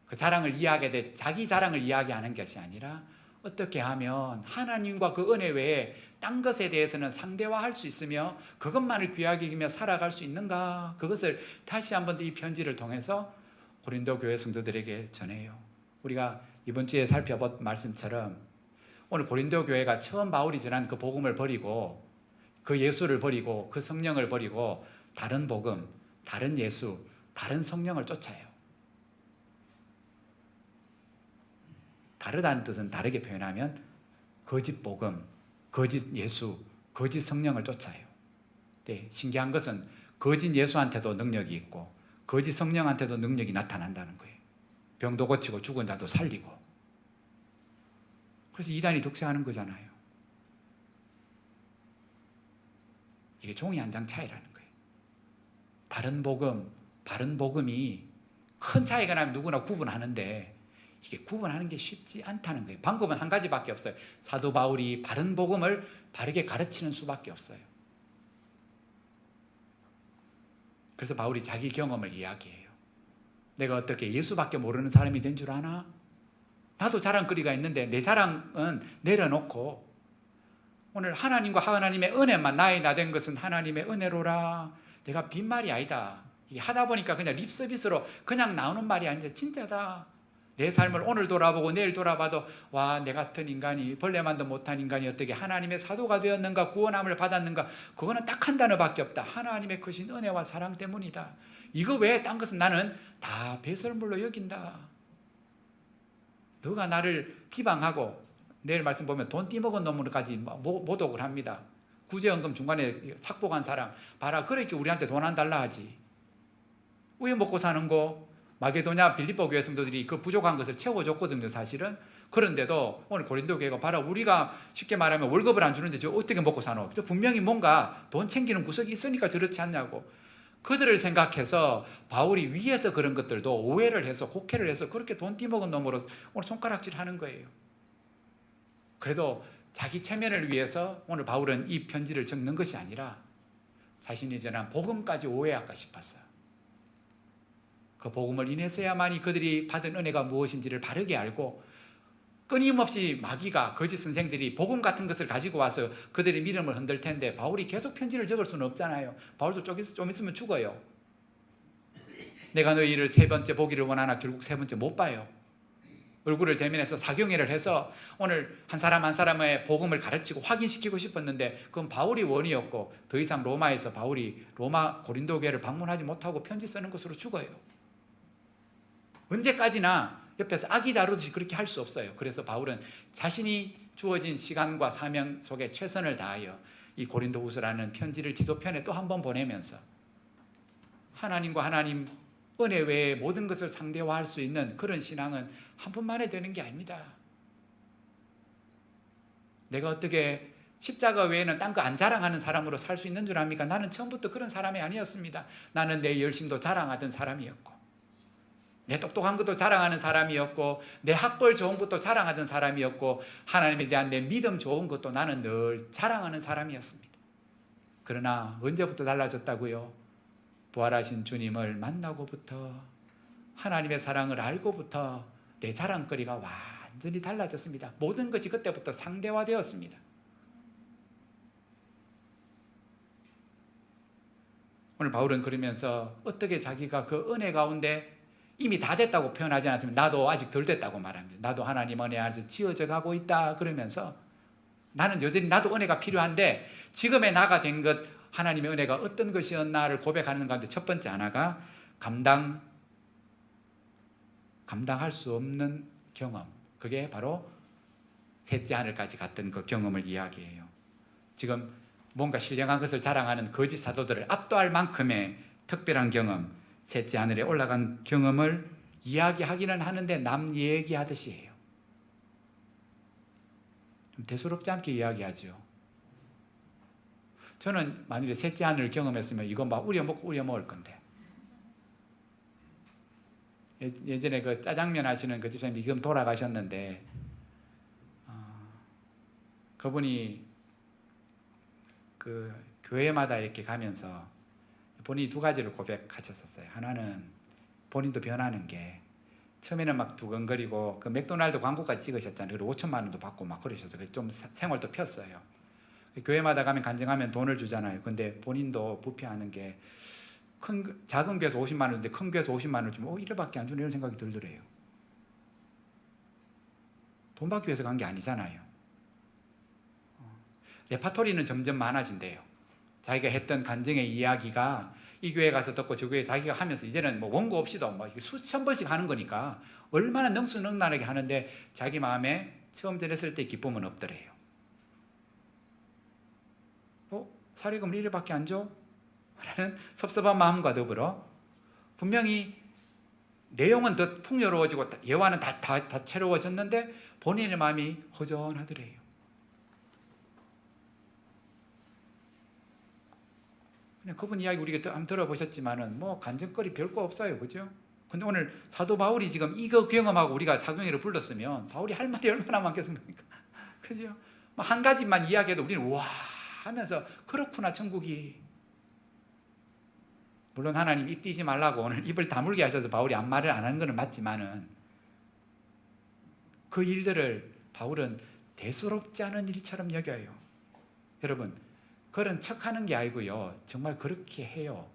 그 자랑을 이야기하되 자기 자랑을 이야기하는 것이 아니라 어떻게 하면 하나님과 그 은혜 외에 딴 것에 대해서는 상대화할 수 있으며 그것만을 귀하게 여기며 살아갈 수 있는가, 그것을 다시 한번 이 편지를 통해서 고린도 교회 성도들에게 전해요. 우리가 이번 주에 살펴본 말씀처럼 오늘 고린도 교회가 처음 바울이 전한 그 복음을 버리고, 그 예수를 버리고, 그 성령을 버리고 다른 복음, 다른 예수, 다른 성령을 쫓아요. 다르다는 뜻은 다르게 표현하면 거짓 복음, 거짓 예수, 거짓 성령을 쫓아요. 네, 신기한 것은 거짓 예수한테도 능력이 있고 거짓 성령한테도 능력이 나타난다는 거예요. 병도 고치고 죽은 자도 살리고. 그래서 이단이 득세하는 거잖아요. 이게 종이 한 장 차이라는 거예요. 바른 복음, 바른 복음이 큰 차이가 나면 누구나 구분하는데 이게 구분하는 게 쉽지 않다는 거예요. 방법은 한 가지밖에 없어요. 사도 바울이 바른 복음을 바르게 가르치는 수밖에 없어요. 그래서 바울이 자기 경험을 이야기해요. 내가 어떻게 예수밖에 모르는 사람이 된 줄 아나? 나도 자랑거리가 있는데 내 자랑은 내려놓고 오늘 하나님과 하나님의 은혜만 나의 나 된 것은 하나님의 은혜로라. 내가 빈말이 아니다. 이게 하다 보니까 그냥 립서비스로 그냥 나오는 말이 아닌데 진짜다. 내 삶을 오늘 돌아보고 내일 돌아봐도 와, 내 같은 인간이, 벌레만도 못한 인간이 어떻게 하나님의 사도가 되었는가, 구원함을 받았는가. 그거는 딱 한 단어밖에 없다. 하나님의 크신 은혜와 사랑 때문이다. 이거 외에 딴 것은 나는 다 배설물로 여긴다. 너가 나를 비방하고, 내일 말씀 보면 돈 띠먹은 놈으로까지 모독을 합니다. 구제연금 중간에 착복한 사람 봐라, 그렇게 우리한테 돈 안 달라 하지. 우유 먹고 사는 거 마게도냐 빌립보 교회 성도들이 그 부족한 것을 채워줬거든요, 사실은. 그런데도 오늘 고린도 교회가 봐라, 우리가 쉽게 말하면 월급을 안 주는데 저 어떻게 먹고 사노? 분명히 뭔가 돈 챙기는 구석이 있으니까 저렇지 않냐고. 그들을 생각해서 바울이 위에서 그런 것들도 오해를 해서 곡해를 해서 그렇게 돈 띠먹은 놈으로 오늘 손가락질 하는 거예요. 그래도 자기 체면을 위해서 오늘 바울은 이 편지를 적는 것이 아니라 자신이 전한 복음까지 오해할까 싶었어요. 그 복음을 인해서야만이 그들이 받은 은혜가 무엇인지를 바르게 알고, 끊임없이 마귀가 거짓 선생들이 복음 같은 것을 가지고 와서 그들의 믿음을 흔들 텐데 바울이 계속 편지를 적을 수는 없잖아요. 바울도 좀 있으면 죽어요. 내가 너희를 세 번째 보기를 원하나 결국 세 번째 못 봐요. 얼굴을 대면해서 사경회를 해서 오늘 한 사람 한 사람의 복음을 가르치고 확인시키고 싶었는데 그건 바울이 원이었고, 더 이상 로마에서 바울이 로마 고린도 교회를 방문하지 못하고 편지 쓰는 것으로 죽어요. 언제까지나 옆에서 아기 다루듯이 그렇게 할 수 없어요. 그래서 바울은 자신이 주어진 시간과 사명 속에 최선을 다하여 이 고린도후서라는 편지를 디도편에 또 한 번 보내면서 하나님과 하나님 은혜 외에 모든 것을 상대화할 수 있는 그런 신앙은 한 번만에 되는 게 아닙니다. 내가 어떻게 십자가 외에는 딴 거 안 자랑하는 사람으로 살 수 있는 줄 압니까? 나는 처음부터 그런 사람이 아니었습니다. 나는 내 열심도 자랑하던 사람이었고, 내 똑똑한 것도 자랑하는 사람이었고, 내 학벌 좋은 것도 자랑하던 사람이었고, 하나님에 대한 내 믿음 좋은 것도 나는 늘 자랑하는 사람이었습니다. 그러나 언제부터 달라졌다고요? 부활하신 주님을 만나고부터, 하나님의 사랑을 알고부터 내 자랑거리가 완전히 달라졌습니다. 모든 것이 그때부터 상대화되었습니다. 오늘 바울은 그러면서 어떻게 자기가 그 은혜 가운데 이미 다 됐다고 표현하지 않았습니다. 나도 아직 덜 됐다고 말합니다. 나도 하나님 은혜 안에서 지어져 가고 있다 그러면서, 나는 여전히 나도 은혜가 필요한데 지금의 나가 된 것, 하나님의 은혜가 어떤 것이었나를 고백하는 가운데 첫 번째 하나가 감당할 수 없는 경험, 그게 바로 셋째 하늘까지 갔던 그 경험을 이야기해요. 지금 뭔가 신령한 것을 자랑하는 거짓 사도들을 압도할 만큼의 특별한 경험, 셋째 하늘에 올라간 경험을 이야기하기는 하는데 남 얘기하듯이 해요. 좀 대수롭지 않게 이야기하죠. 저는 만일에 셋째 하늘을 경험했으면 이거 막 우려먹고 우려먹을 건데. 예전에 그 짜장면 하시는 그 집사님이 지금 돌아가셨는데, 그분이 그 교회마다 이렇게 가면서 본인이 두 가지를 고백하셨었어요. 하나는 본인도 변하는 게, 처음에는 막 두근거리고 그 맥도날드 광고까지 찍으셨잖아요. 그리고 5천만 원도 받고 막 그러셔서 좀 생활도 폈어요. 교회마다 가면 간증하면 돈을 주잖아요. 근데 본인도 부패하는 게, 작은 교회에서 50만 원인데 큰 교회에서 50만 원을 주면 이래밖에 안 주네 이런 생각이 들더래요. 돈 받기 위해서 간 게 아니잖아요. 레파토리는 점점 많아진대요. 자기가 했던 간증의 이야기가 이 교회 가서 듣고 저 교회 자기가 하면서 이제는 뭐 원고 없이도 뭐 수천 번씩 하는 거니까 얼마나 능수능란하게 하는데 자기 마음에 처음 전했을 때 기쁨은 없더래요. 사례금을 이래밖에 안 줘? 라는 섭섭한 마음과 더불어 분명히 내용은 더 풍요로워지고 예화는 다 채로워졌는데 본인의 마음이 허전하더래요. 그냥 그분 이야기 우리가 한번 들어보셨지만은 뭐 간증거리 별거 없어요, 그죠? 근데 오늘 사도 바울이 지금 이거 경험하고 우리가 사경회를 불렀으면 바울이 할 말이 얼마나 많겠습니까? 그죠? 뭐 한 가지만 이야기해도 우리는 와 하면서 그렇구나 천국이. 물론 하나님 입 띄지 말라고 오늘 입을 다물게 하셔서 바울이 아무 말을 안 하는 건 맞지만은 그 일들을 바울은 대수롭지 않은 일처럼 여겨요. 여러분, 그런 척하는 게 아니고요, 정말 그렇게 해요.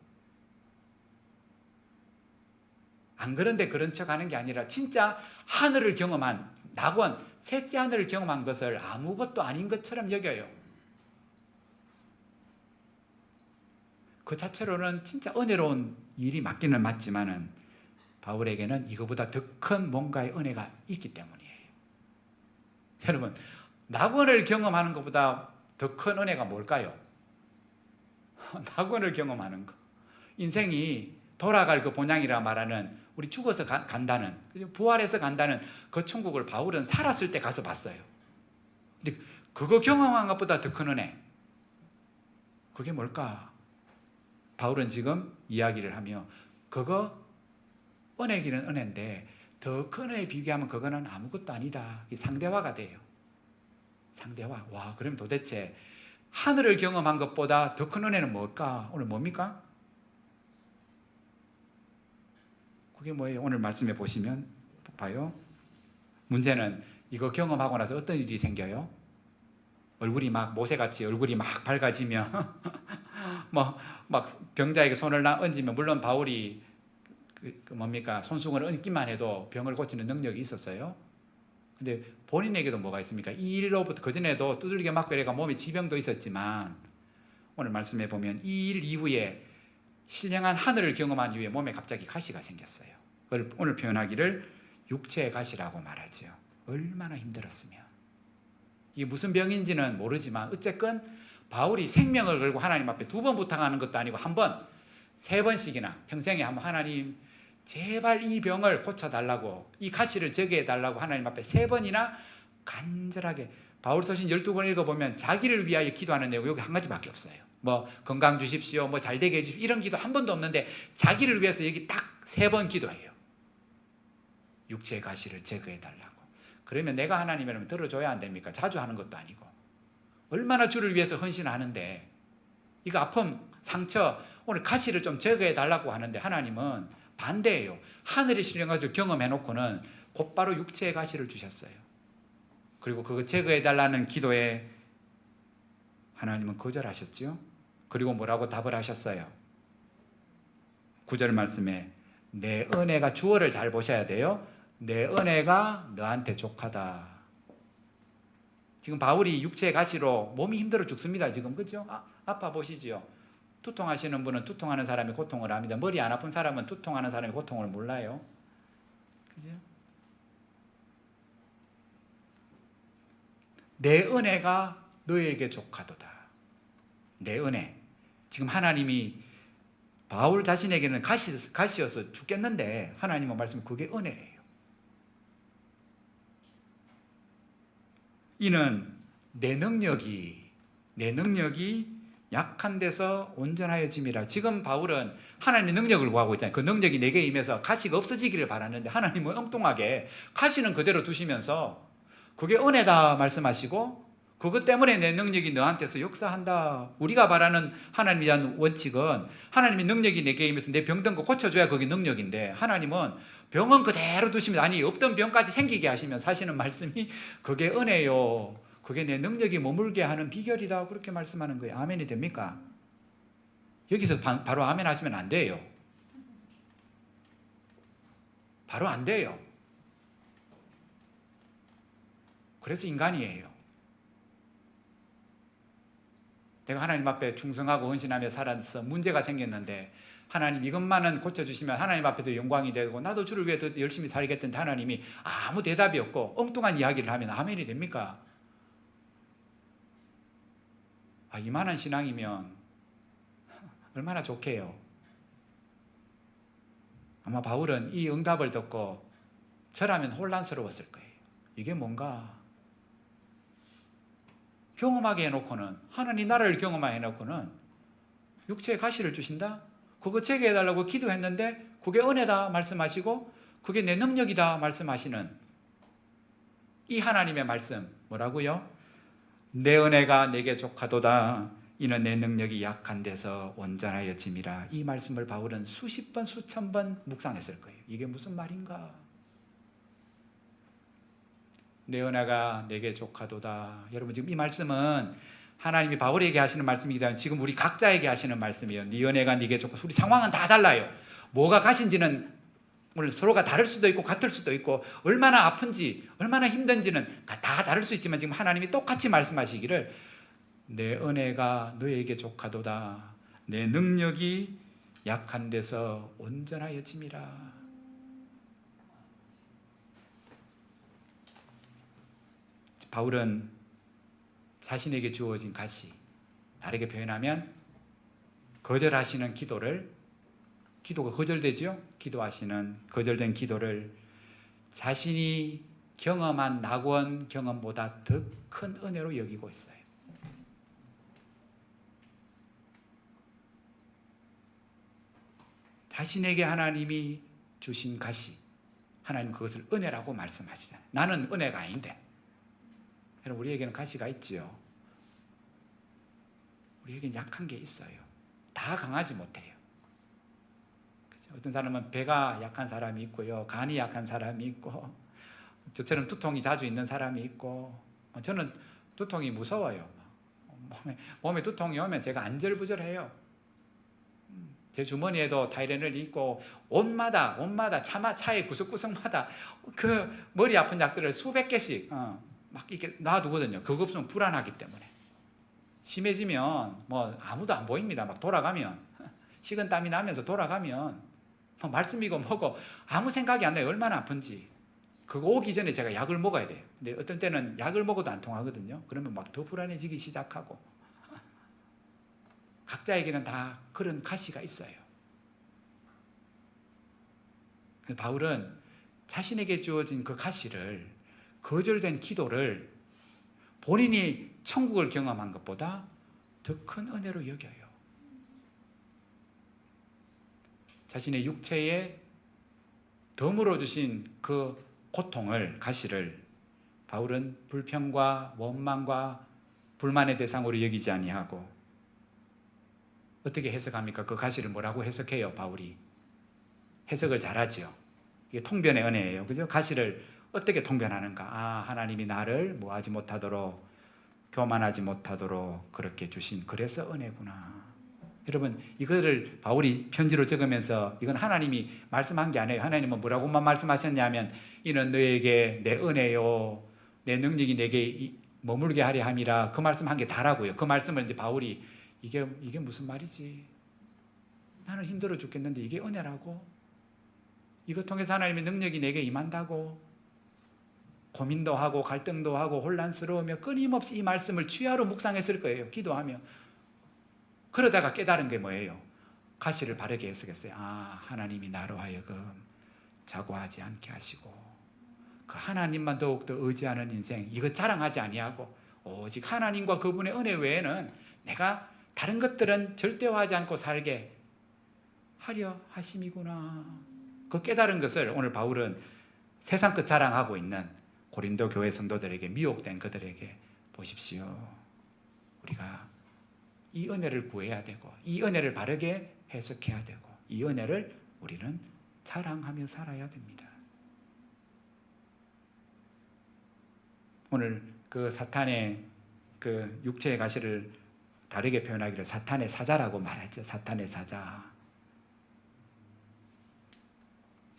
안 그런데 그런 척하는 게 아니라 진짜 하늘을 경험한, 낙원 셋째 하늘을 경험한 것을 아무것도 아닌 것처럼 여겨요. 그 자체로는 진짜 은혜로운 일이 맞기는 맞지만은 바울에게는 이거보다 더 큰 뭔가의 은혜가 있기 때문이에요. 여러분, 낙원을 경험하는 것보다 더 큰 은혜가 뭘까요? 낙원을 경험하는 거. 인생이 돌아갈 그 본향이라 말하는, 우리 죽어서 간다는, 부활해서 간다는 그 천국을 바울은 살았을 때 가서 봤어요. 근데 그거 경험한 것보다 더 큰 은혜, 그게 뭘까? 바울은 지금 이야기를 하며, 그거 은혜기는 은혜인데 더 큰 은혜에 비교하면 그거는 아무것도 아니다. 이 상대화가 돼요. 상대화. 와, 그럼 도대체 하늘을 경험한 것보다 더 큰 은혜는 뭘까? 오늘 뭡니까? 그게 뭐예요? 오늘 말씀해 보시면 봐요. 문제는 이거 경험하고 나서 어떤 일이 생겨요? 얼굴이 막 모세같이 얼굴이 막 밝아지며 막 병자에게 손을 얹으면, 물론 바울이 뭡니까? 손수건을 얹기만 해도 병을 고치는 능력이 있었어요. 근데 본인에게도 뭐가 있습니까? 이 일로부터, 그전에도 두들겨 맞고 이래가 몸에 지병도 있었지만, 오늘 말씀해 보면 이 일 이후에 신령한 하늘을 경험한 이후에 몸에 갑자기 가시가 생겼어요. 그걸 오늘 표현하기를 육체의 가시라고 말하죠. 얼마나 힘들었으면. 이게 무슨 병인지는 모르지만 어쨌건 바울이 생명을 걸고 하나님 앞에 2번 부탁하는 것도 아니고 1번, 3번씩이나 평생에 한번, 하나님 제발 이 병을 고쳐달라고, 이 가시를 제거해달라고 하나님 앞에 3번이나 간절하게. 바울서신 12권 읽어보면 자기를 위하여 기도하는 내용 여기 한 가지밖에 없어요. 뭐 건강 주십시오, 뭐 잘 되게 해주십시오, 이런 기도 한 번도 없는데 자기를 위해서 여기 딱 3번 기도해요. 육체의 가시를 제거해달라고. 그러면 내가 하나님이라면 들어줘야 안 됩니까? 자주 하는 것도 아니고. 얼마나 주를 위해서 헌신하는데, 이거 아픔, 상처, 오늘 가시를 좀 제거해달라고 하는데 하나님은 반대예요. 하늘의 신령한 것을 경험해놓고는 곧바로 육체의 가시를 주셨어요. 그리고 그거 제거해달라는 기도에 하나님은 거절하셨죠. 그리고 뭐라고 답을 하셨어요? 9절 말씀에 내 은혜가, 주어를 잘 보셔야 돼요. 내 은혜가 너한테 족하다. 지금 바울이 육체의 가시로 몸이 힘들어 죽습니다. 지금, 그죠? 아파 보시지요. 두통하시는 분은 두통하는 사람이 고통을 합니다. 머리 안 아픈 사람은 두통하는 사람이 고통을 몰라요. 그죠? 내 은혜가 너에게 족하도다. 내 은혜. 지금 하나님이 바울 자신에게는 가시여서 죽겠는데 하나님은 말씀, 그게 은혜래요. 이는 내 능력이 약한 데서 온전하여짐이라. 지금 바울은 하나님의 능력을 구하고 있잖아요. 그 능력이 내게 임해서 가시가 없어지기를 바라는데 하나님은 엉뚱하게 가시는 그대로 두시면서 그게 은혜다 말씀하시고, 그것 때문에 내 능력이 너한테서 역사한다. 우리가 바라는 하나님에 대한 원칙은 하나님의 능력이 내게 임해서 내 병든 거 고쳐줘야 그게 능력인데, 하나님은 병은 그대로 두시면, 아니 없던 병까지 생기게 하시면서 하시는 말씀이 그게 은혜요, 그게 내 능력이 머물게 하는 비결이다, 그렇게 말씀하는 거예요. 아멘이 됩니까? 여기서 바로 아멘 하시면 안 돼요. 바로 안 돼요. 그래서 인간이에요. 내가 하나님 앞에 충성하고 헌신하며 살아서 문제가 생겼는데 하나님 이것만은 고쳐주시면 하나님 앞에도 영광이 되고 나도 주를 위해 더 열심히 살겠던데 하나님이 아무 대답이 없고 엉뚱한 이야기를 하면 아멘이 됩니까? 이만한 신앙이면 얼마나 좋게요. 아마 바울은 이 응답을 듣고 저라면 혼란스러웠을 거예요. 이게 뭔가? 경험하게 해놓고는, 하나님 나라를 경험하게 해놓고는 육체의 가시를 주신다? 그거 제거해달라고 기도했는데 그게 은혜다 말씀하시고 그게 내 능력이다 말씀하시는 이 하나님의 말씀, 뭐라고요? 내 은혜가 내게 족하도다. 이는 내 능력이 약한 데서 온전하여짐이라. 이 말씀을 바울은 수십 번 수천 번 묵상했을 거예요. 이게 무슨 말인가? 내 은혜가 내게 족하도다. 여러분, 지금 이 말씀은 하나님이 바울에게 하시는 말씀이기 때문에 지금 우리 각자에게 하시는 말씀이에요. 네 은혜가 네게 족하도다. 우리 상황은 다 달라요. 뭐가 가신지는 물론 서로가 다를 수도 있고 같을 수도 있고, 얼마나 아픈지 얼마나 힘든지는 다 다를 수 있지만 지금 하나님이 똑같이 말씀하시기를 내 은혜가 너에게 족하도다. 내 능력이 약한 데서 온전하여짐이라. 바울은 자신에게 주어진 가시, 다르게 표현하면 거절하시는 기도가 거절되죠? 거절된 기도를 자신이 경험한 낙원 경험보다 더 큰 은혜로 여기고 있어요. 자신에게 하나님이 주신 가시, 하나님 그것을 은혜라고 말씀하시잖아요. 나는 은혜가 아닌데. 여러분, 우리에게는 가시가 있지요. 우리에게는 약한 게 있어요. 다 강하지 못해요. 그렇죠? 어떤 사람은 배가 약한 사람이 있고요, 간이 약한 사람이 있고, 저처럼 두통이 자주 있는 사람이 있고, 저는 두통이 무서워요. 몸에 두통이 오면 제가 안절부절해요. 제 주머니에도 타이레놀이 있고 옷마다 차의 구석구석마다 그 머리 아픈 약들을 수백 개씩 막 이렇게 놔두거든요. 그거 없으면 불안하기 때문에. 심해지면 뭐 아무도 안 보입니다. 막 돌아가면 식은땀이 나면서 돌아가면 말씀이고 뭐고 아무 생각이 안 나요. 얼마나 아픈지. 그거 오기 전에 제가 약을 먹어야 돼요. 근데 어떤 때는 약을 먹어도 안 통하거든요. 그러면 막 더 불안해지기 시작하고. 각자에게는 다 그런 가시가 있어요. 바울은 자신에게 주어진 그 가시를, 거절된 기도를 본인이 천국을 경험한 것보다 더 큰 은혜로 여겨요. 자신의 육체에 덤으로 주신 그 고통을, 가시를 바울은 불평과 원망과 불만의 대상으로 여기지 아니하고 어떻게 해석합니까? 그 가시를 뭐라고 해석해요? 바울이 해석을 잘하죠. 이게 통변의 은혜예요. 그죠? 가시를 어떻게 통변하는가? 하나님이 나를 뭐하지 못하도록, 교만하지 못하도록 그렇게 주신, 그래서 은혜구나. 여러분, 이거를 바울이 편지로 적으면서 이건 하나님이 말씀한 게 아니에요. 하나님은 뭐라고만 말씀하셨냐면 이는 너에게 내 은혜요, 내 능력이 내게 머물게 하려 함이라, 그 말씀한 게 다라고요. 그 말씀을 이제 바울이 이게 무슨 말이지? 나는 힘들어 죽겠는데 이게 은혜라고? 이거 통해서 하나님의 능력이 내게 임한다고? 고민도 하고 갈등도 하고 혼란스러우며 끊임없이 이 말씀을 취하로 묵상했을 거예요. 기도하며. 그러다가 깨달은 게 뭐예요? 가시를 바르게 해석했어요. 하나님이 나로 하여금 자고하지 않게 하시고 그 하나님만 더욱더 의지하는 인생, 이거 자랑하지 아니하고 오직 하나님과 그분의 은혜 외에는 내가 다른 것들은 절대화하지 않고 살게 하려 하심이구나. 그 깨달은 것을 오늘 바울은 세상 끝 자랑하고 있는 고린도 교회 성도들에게, 미혹된 그들에게, 보십시오. 우리가 이 은혜를 구해야 되고 이 은혜를 바르게 해석해야 되고 이 은혜를 우리는 자랑하며 살아야 됩니다. 오늘 그 사탄의 그 육체의 가시를 다르게 표현하기를 사탄의 사자라고 말하죠. 사탄의 사자.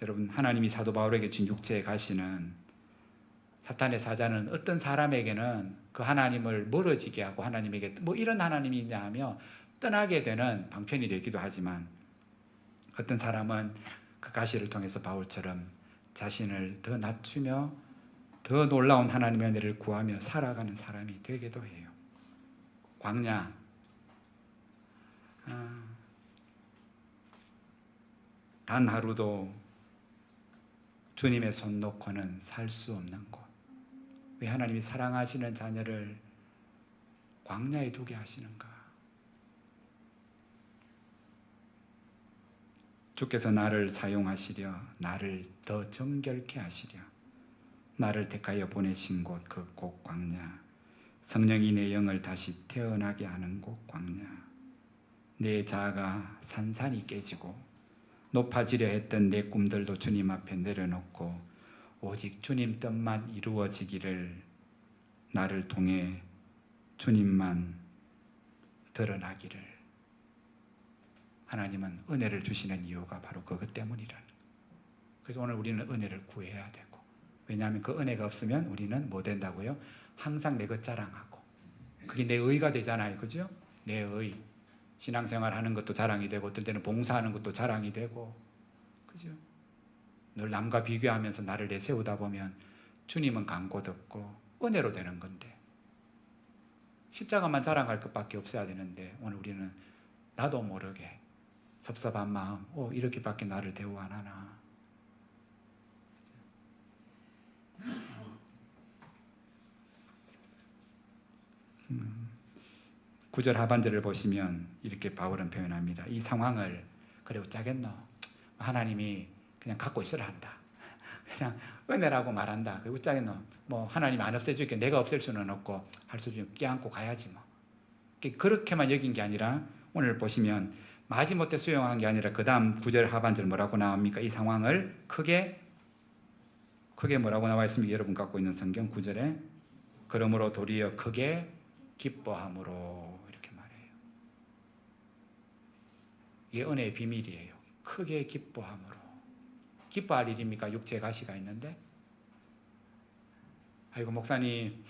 여러분, 하나님이 사도 바울에게 준 육체의 가시는, 사탄의 사자는 어떤 사람에게는 그 하나님을 멀어지게 하고 하나님에게 뭐 이런 하나님이 있냐 하며 떠나게 되는 방편이 되기도 하지만, 어떤 사람은 그 가시를 통해서 바울처럼 자신을 더 낮추며 더 놀라운 하나님의 은혜를 구하며 살아가는 사람이 되기도 해요. 광야, 단 하루도 주님의 손 놓고는 살 수 없는 곳. 왜 하나님이 사랑하시는 자녀를 광야에 두게 하시는가? 주께서 나를 사용하시려, 나를 더 정결케 하시려 나를 택하여 보내신 곳, 그 곳 광야. 성령이 내 영을 다시 태어나게 하는 곳 광야. 내 자아가 산산이 깨지고 높아지려 했던 내 꿈들도 주님 앞에 내려놓고 오직 주님 뜻만 이루어지기를, 나를 통해 주님만 드러나기를. 하나님은 은혜를 주시는 이유가 바로 그것 때문이라는 거예요. 그래서 오늘 우리는 은혜를 구해야 되고, 왜냐하면 그 은혜가 없으면 우리는 뭐 된다고요? 항상 내 것 자랑하고, 그게 내 의가 되잖아요. 그죠? 내 의. 신앙생활 하는 것도 자랑이 되고, 어떤 때는 봉사하는 것도 자랑이 되고, 그죠? 늘 남과 비교하면서 나를 내세우다 보면 주님은 광고도 없고 은혜로 되는 건데, 십자가만 자랑할 것밖에 없어야 되는데 오늘 우리는 나도 모르게 섭섭한 마음, 이렇게밖에 나를 대우 안 하나. 구절 하반절을 보시면 이렇게 바울은 표현합니다. 이 상황을 그래 어쩌겠노? 하나님이 그냥 갖고 있으라 한다. 그냥 은혜라고 말한다. 그리고 어쩌겠노? 뭐 하나님 안 없애줄게. 내가 없앨 수는 없고 할 수 없으면 껴안고 가야지 뭐. 그렇게만 여긴 게 아니라 오늘 보시면 마지못해 수용한 게 아니라 그 다음 구절 하반절 뭐라고 나옵니까? 이 상황을 크게 뭐라고 나와 있습니까? 여러분 갖고 있는 성경 구절에 그러므로 도리어 크게 기뻐함으로 이렇게 말해요. 이게 은혜의 비밀이에요. 크게 기뻐함으로. 기뻐할 일입니까? 육체의 가시가 있는데. 아이고 목사님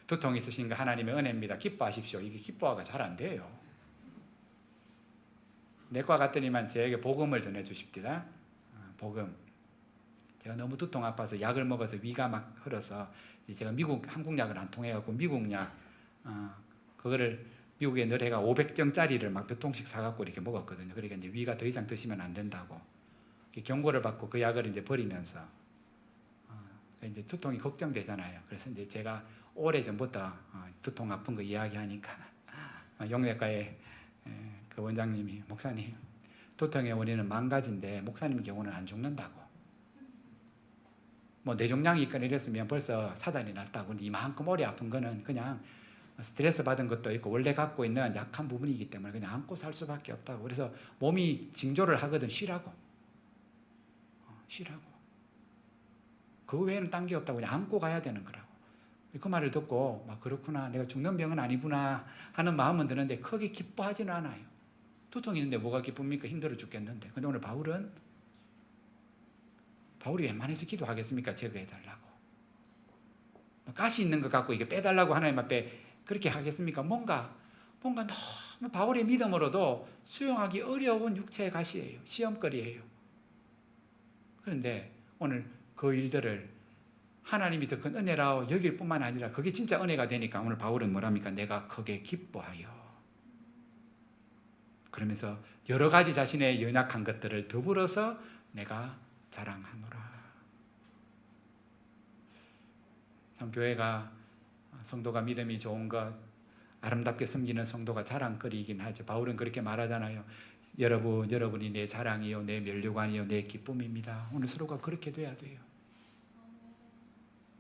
두통 있으신가? 하나님의 은혜입니다. 기뻐하십시오. 이게 기뻐가 잘 안 돼요. 내과 갔더니만 저에게 복음을 전해 주십니다. 복음. 제가 너무 두통 아파서 약을 먹어서 위가 막 흘러서 제가 한국 약을 안 통해갖고 미국 약 그거를 미국에 늘 해가 500정짜리를 막 몇 통씩 사갖고 이렇게 먹었거든요. 그러니까 이제 위가 더 이상 드시면 안 된다고 경고를 받고 그 약을 이제 버리면서 이제 두통이 걱정되잖아요. 그래서 이제 제가 오래 전부터 두통 아픈 거 이야기하니까 용내과에 그 원장님이 목사님 두통의 원인은 만 가지인데 목사님 경우는 안 죽는다고. 뭐 뇌종양이 있거나 이랬으면 벌써 사단이 났다고. 근데 이만큼 오래 아픈 거는 그냥 스트레스 받은 것도 있고 원래 갖고 있는 약한 부분이기 때문에 그냥 안고 살 수밖에 없다고. 그래서 몸이 징조를 하거든. 쉬라고. 쉬라고. 그 외에는 딴 게 없다고. 그냥 안고 가야 되는 거라고. 그 말을 듣고 막 그렇구나. 내가 죽는 병은 아니구나 하는 마음은 드는데 크게 기뻐하지는 않아요. 두통이 있는데 뭐가 기쁩니까? 힘들어 죽겠는데. 근데 오늘 바울이 웬만해서 기도하겠습니까? 제거해달라고. 가시 있는 것 같고 이게 빼달라고 하나님 앞에 그렇게 하겠습니까? 뭔가 너무 바울의 믿음으로도 수용하기 어려운 육체의 가시예요. 시험거리예요. 그런데 오늘 그 일들을 하나님이 더 큰 은혜라 여길 뿐만 아니라 그게 진짜 은혜가 되니까 오늘 바울은 뭐랍니까? 내가 크게 기뻐하여. 그러면서 여러 가지 자신의 연약한 것들을 더불어서 내가 자랑하노라. 참 교회가 성도가 믿음이 좋은 것, 아름답게 섬기는 성도가 자랑거리이긴 하죠. 바울은 그렇게 말하잖아요. 여러분이 내 자랑이요, 내 면류관이요, 내 기쁨입니다. 오늘 서로가 그렇게 돼야 돼요.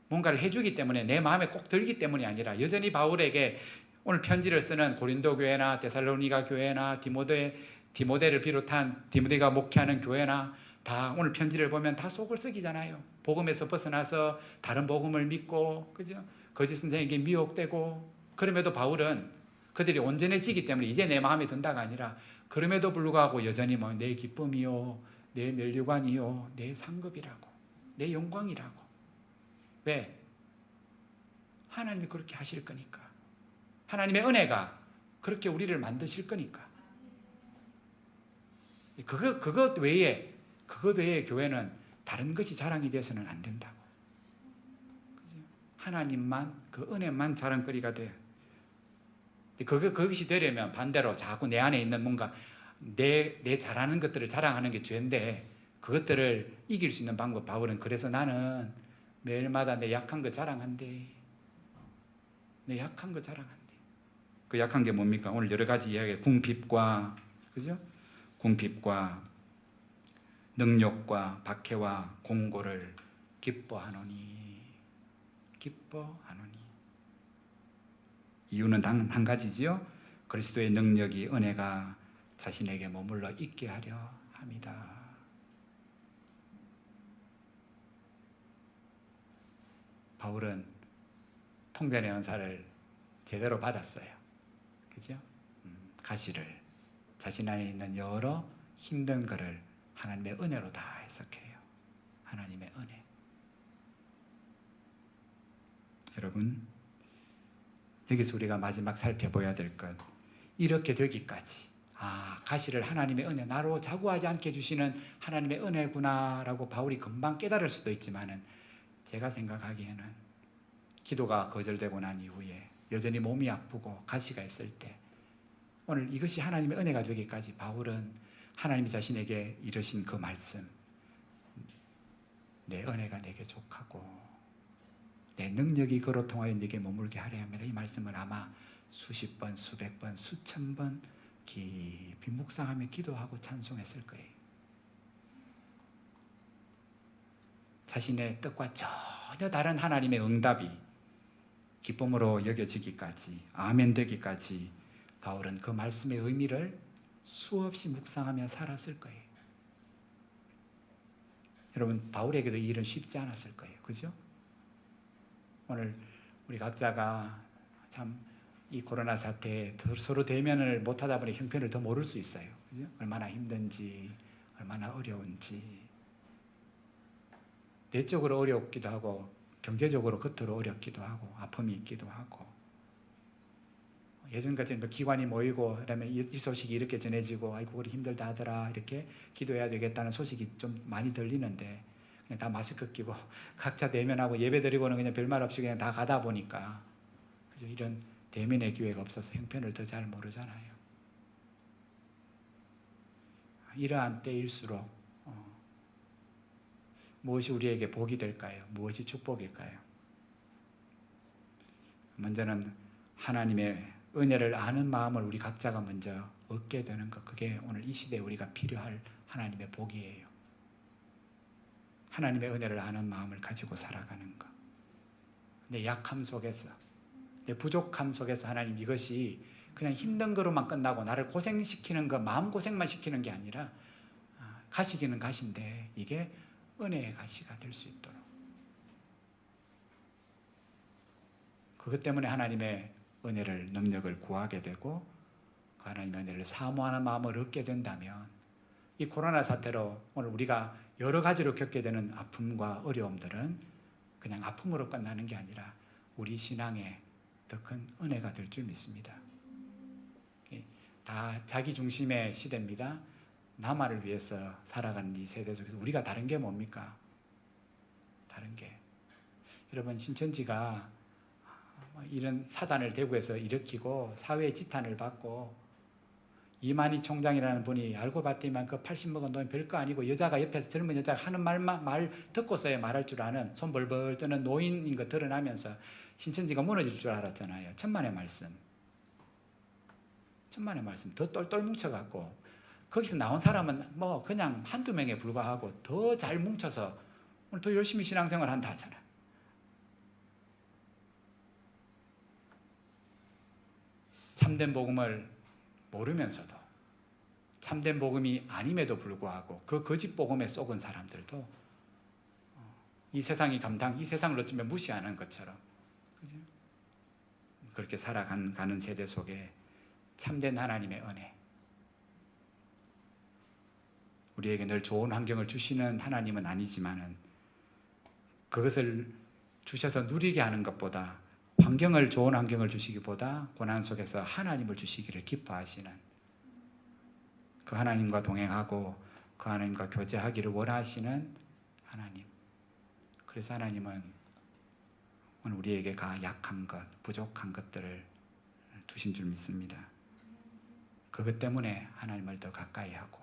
뭔가를 해주기 때문에 내 마음에 꼭 들기 때문이 아니라 여전히 바울에게 오늘 편지를 쓰는 고린도 교회나 데살로니가 교회나 디모데를 비롯한 디모데가 목회하는 교회나 다 오늘 편지를 보면 다 속을 썩이잖아요. 복음에서 벗어나서 다른 복음을 믿고, 그죠? 거짓 선생에게 미혹되고, 그럼에도 바울은 그들이 온전해지기 때문에 이제 내 마음에 든다가 아니라 그럼에도 불구하고 여전히 뭐 내 기쁨이요, 내 면류관이요, 내 상급이라고, 내 영광이라고. 왜? 하나님이 그렇게 하실 거니까. 하나님의 은혜가 그렇게 우리를 만드실 거니까. 그것 외에 교회는 다른 것이 자랑이 되어서는 안 된다고. 그죠? 하나님만, 그 은혜만 자랑거리가 돼. 그것이 되려면 반대로 자꾸 내 안에 있는 뭔가 내 잘하는 것들을 자랑하는 게 죄인데 그것들을 이길 수 있는 방법. 바울은 그래서 나는 매일마다 내 약한 거 자랑한대. 내 약한 거 자랑한대. 그 약한 게 뭡니까? 오늘 여러 가지 이야기, 궁핍과, 그죠? 궁핍과 능욕과 박해와 공고를 기뻐하노니. 이유는 단 한 가지지요. 그리스도의 능력이, 은혜가 자신에게 머물러 있게 하려 합니다. 바울은 통변의 은사를 제대로 받았어요. 그죠? 가시를, 자신 안에 있는 여러 힘든 것을 하나님의 은혜로 다 해석해요. 하나님의 은혜. 여러분, 여기서 우리가 마지막 살펴봐야 될 것, 이렇게 되기까지, 가시를 하나님의 은혜, 나로 자구하지 않게 주시는 하나님의 은혜구나라고 바울이 금방 깨달을 수도 있지만은, 제가 생각하기에는 기도가 거절되고 난 이후에 여전히 몸이 아프고 가시가 있을 때 오늘 이것이 하나님의 은혜가 되기까지 바울은 하나님이 자신에게 이르신 그 말씀, 내 은혜가 내게 족하고 내 능력이 그로 통하여 네게 머물게 하려 함이라, 이 말씀을 아마 수십 번, 수백 번, 수천 번 깊이 묵상하며 기도하고 찬송했을 거예요. 자신의 뜻과 전혀 다른 하나님의 응답이 기쁨으로 여겨지기까지, 아멘 되기까지 바울은 그 말씀의 의미를 수없이 묵상하며 살았을 거예요. 여러분, 바울에게도 이 일은 쉽지 않았을 거예요. 그죠? 오늘 우리 각자가 참 이 코로나 사태에 서로 대면을 못하다 보니 형편을 더 모를 수 있어요. 그죠? 얼마나 힘든지, 얼마나 어려운지. 내적으로 어렵기도 하고 경제적으로 겉으로 어렵기도 하고 아픔이 있기도 하고, 예전같이 기관이 모이고 그다음에 이 소식이 이렇게 전해지고 아이고 우리 힘들다 하더라 이렇게 기도해야 되겠다는 소식이 좀 많이 들리는데 그냥 다 마스크 끼고 각자 대면하고 예배 드리고는 그냥 별말 없이 그냥 다 가다 보니까, 그죠? 이런 대면의 기회가 없어서 형편을 더 잘 모르잖아요. 이러한 때일수록 무엇이 우리에게 복이 될까요? 무엇이 축복일까요? 먼저는 하나님의 은혜를 아는 마음을 우리 각자가 먼저 얻게 되는 것, 그게 오늘 이 시대에 우리가 필요할 하나님의 복이에요. 하나님의 은혜를 아는 마음을 가지고 살아가는 것. 내 약함 속에서, 내 부족함 속에서 하나님, 이것이 그냥 힘든 거로만 끝나고 나를 고생시키는 거, 마음고생만 시키는 게 아니라 가시기는 가신데 이게 은혜의 가시가 될 수 있도록, 그것 때문에 하나님의 은혜를, 능력을 구하게 되고 그 하나님의 은혜를 사모하는 마음을 얻게 된다면, 이 코로나 사태로 오늘 우리가 여러 가지로 겪게 되는 아픔과 어려움들은 그냥 아픔으로 끝나는 게 아니라 우리 신앙의 더 큰 은혜가 될 줄 믿습니다. 다 자기 중심의 시대입니다. 나만을 위해서 살아가는 이 세대 속에서 우리가 다른 게 뭡니까? 다른 게, 여러분, 신천지가 이런 사단을 대구에서 일으키고 사회의 지탄을 받고, 이만희 총장이라는 분이 알고 봤더니만 그 80 먹은 놈이 별거 아니고 여자가 옆에서, 젊은 여자가 하는 말 듣고서야 말할 줄 아는 손 벌벌 뜨는 노인인 거 드러나면서 신천지가 무너질 줄 알았잖아요. 천만의 말씀, 천만의 말씀 더 똘똘 뭉쳐갖고, 거기서 나온 사람은 뭐 그냥 한두 명에 불과하고 더 잘 뭉쳐서 오늘 더 열심히 신앙생활 한다 하잖아요. 참된 복음을 모르면서도, 참된 복음이 아님에도 불구하고 그 거짓 복음에 속은 사람들도 이 세상이 이 세상을 어쩌면 무시하는 것처럼, 그죠? 그렇게 살아가는 세대 속에 참된 하나님의 은혜, 우리에게 늘 좋은 환경을 주시는 하나님은 아니지만은 그것을 주셔서 누리게 하는 것보다, 좋은 환경을 주시기보다 고난 속에서 하나님을 주시기를 기뻐하시는, 그 하나님과 동행하고 그 하나님과 교제하기를 원하시는 하나님. 그래서 하나님은 오늘 우리에게 약한 것, 부족한 것들을 주신 줄 믿습니다. 그것 때문에 하나님을 더 가까이 하고,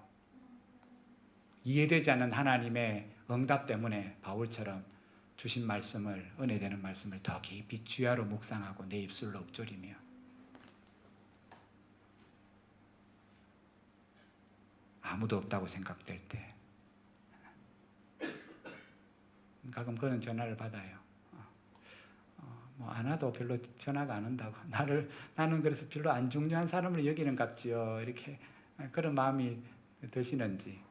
이해되지 않는 하나님의 응답 때문에 바울처럼 주신 말씀을, 은혜되는 말씀을 더 깊이 주야로 묵상하고 내 입술로 읊조리며, 아무도 없다고 생각될 때 가끔 그런 전화를 받아요. 뭐 안 와도 별로 전화가 안 온다고, 나는 그래서 별로 안 중요한 사람을 여기는 갑지요, 이렇게 그런 마음이 드시는지.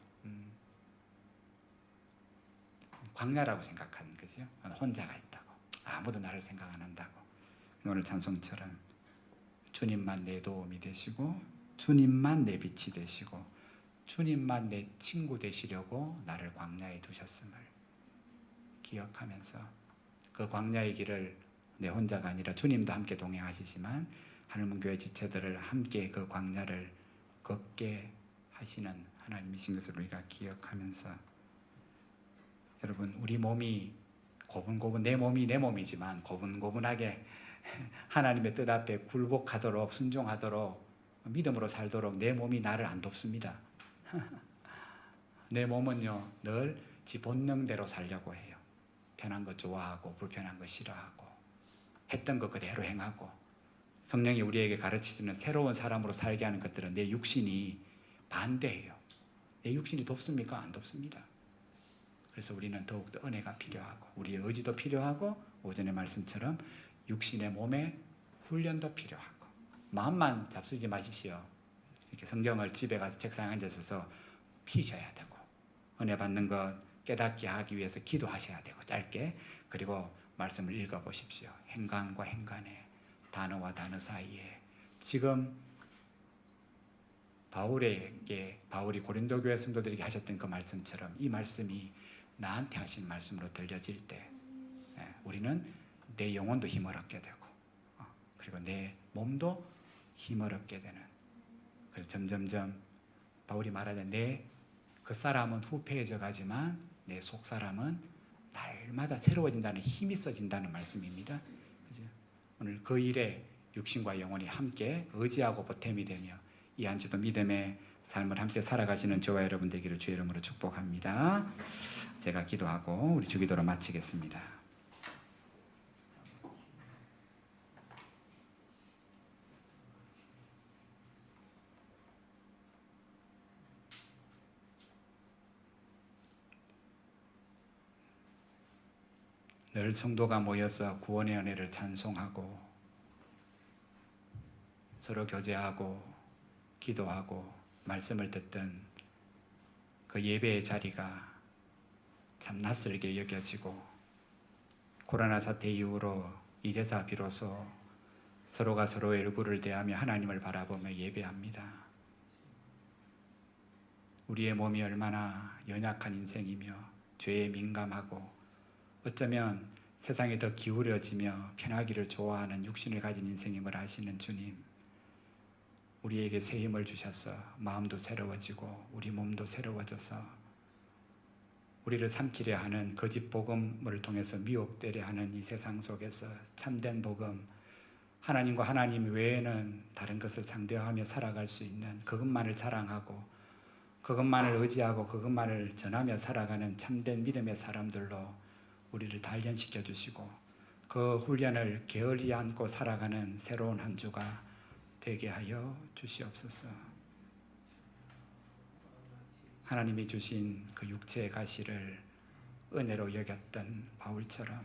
광야라고 생각하는 거죠. 혼자가 있다고, 아무도 나를 생각 안 한다고. 오늘 찬송처럼 주님만 내 도움이 되시고, 주님만 내 빛이 되시고, 주님만 내 친구 되시려고 나를 광야에 두셨음을 기억하면서, 그 광야의 길을 내 혼자가 아니라 주님도 함께 동행하시지만 하늘문교회 지체들을 함께 그 광야를 걷게 하시는 하나님이신 것을 우리가 기억하면서, 여러분, 우리 몸이 고분고분, 내 몸이 내 몸이지만 고분고분하게 하나님의 뜻 앞에 굴복하도록, 순종하도록 믿음으로 살도록 내 몸이 나를 안 돕습니다. 내 몸은요 늘 지 본능대로 살려고 해요. 편한 거 좋아하고 불편한 거 싫어하고 했던 거 그대로 행하고, 성령이 우리에게 가르치시는 새로운 사람으로 살게 하는 것들은 내 육신이 반대해요. 내 육신이 돕습니까? 안 돕습니다. 그래서 우리는 더욱더 은혜가 필요하고 우리의 의지도 필요하고 오전의 말씀처럼 육신의 몸의 훈련도 필요하고, 마음만 잡수지 마십시오. 이렇게 성경을 집에 가서 책상에 앉아서 피셔야 되고, 은혜 받는 것 깨닫게 하기 위해서 기도하셔야 되고 짧게, 그리고 말씀을 읽어보십시오. 행간과 행간에, 단어와 단어 사이에, 지금 바울이 고린도 교회 성도들에게 하셨던 그 말씀처럼 이 말씀이 나한테 하신 말씀으로 들려질 때 우리는 내 영혼도 힘을 얻게 되고 그리고 내 몸도 힘을 얻게 되는, 그래서 점점점 바울이 말하자 내 겉사람은 후패해져 가지만 내 속사람은 날마다 새로워진다는, 힘이 써진다는 말씀입니다. 그죠? 오늘 그 일에 육신과 영혼이 함께 의지하고 보탬이 되며 이 한 주도 믿음의 삶을 함께 살아가시는 저와 여러분 되기를 주의 이름으로 축복합니다. 제가 기도하고 우리 주기도로 마치겠습니다. 늘 성도가 모여서 구원의 은혜를 찬송하고 서로 교제하고 기도하고 말씀을 듣던 그 예배의 자리가 참 낯설게 여겨지고, 코로나 사태 이후로 이제서 비로소 서로가 서로의 얼굴을 대하며 하나님을 바라보며 예배합니다. 우리의 몸이 얼마나 연약한 인생이며 죄에 민감하고 어쩌면 세상에 더 기울여지며 편하기를 좋아하는 육신을 가진 인생임을 아시는 주님, 우리에게 새 힘을 주셔서 마음도 새로워지고 우리 몸도 새로워져서 우리를 삼키려 하는 거짓 복음을 통해서 미혹되려 하는 이 세상 속에서 참된 복음, 하나님과 하나님 외에는 다른 것을 상대하며 살아갈 수 있는, 그것만을 자랑하고 그것만을 의지하고 그것만을 전하며 살아가는 참된 믿음의 사람들로 우리를 단련시켜 주시고 그 훈련을 게을리 않고 살아가는 새로운 한 주가 되게 하여 주시옵소서. 하나님이 주신 그 육체의 가시를 은혜로 여겼던 바울처럼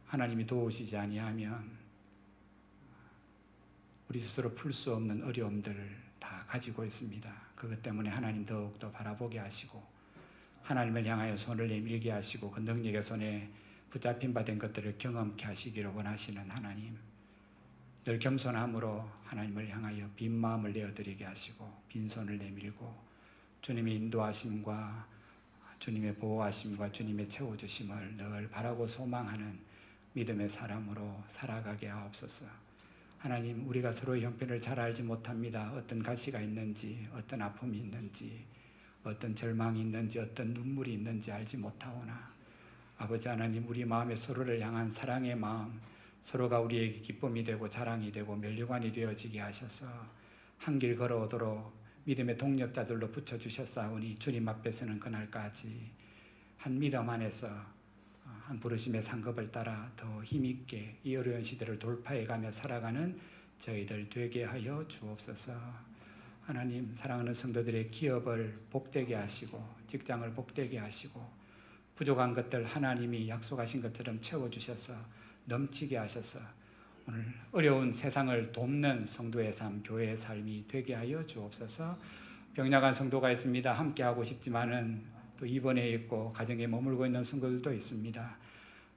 하나님이 도우시지 아니하면 우리 스스로 풀 수 없는 어려움들을 다 가지고 있습니다. 그것 때문에 하나님 더욱더 바라보게 하시고 하나님을 향하여 손을 내밀게 하시고 그 능력의 손에 붙잡힌 바 된 것들을 경험케 하시기를 원하시는 하나님, 늘 겸손함으로 하나님을 향하여 빈 마음을 내어드리게 하시고 빈손을 내밀고 주님의 인도하심과 주님의 보호하심과 주님의 채워주심을 늘 바라고 소망하는 믿음의 사람으로 살아가게 하옵소서. 하나님, 우리가 서로의 형편을 잘 알지 못합니다. 어떤 가시가 있는지, 어떤 아픔이 있는지, 어떤 절망이 있는지, 어떤 눈물이 있는지 알지 못하오나 아버지 하나님, 우리 마음에 서로를 향한 사랑의 마음, 서로가 우리에게 기쁨이 되고 자랑이 되고 면류관이 되어지게 하셔서 한 길 걸어오도록 믿음의 동력자들로 붙여주셨사오니 주님 앞에서는 그날까지 한 믿음 안에서 한 부르심의 상급을 따라 더 힘있게 이 어려운 시대를 돌파해가며 살아가는 저희들 되게 하여 주옵소서. 하나님, 사랑하는 성도들의 기업을 복되게 하시고 직장을 복되게 하시고 부족한 것들 하나님이 약속하신 것처럼 채워주셔서 넘치게 하셔서 오늘 어려운 세상을 돕는 성도의 삶, 교회의 삶이 되게 하여 주옵소서. 병약한 성도가 있습니다. 함께하고 싶지만은 또 입원해 있고 가정에 머물고 있는 성도들도 있습니다.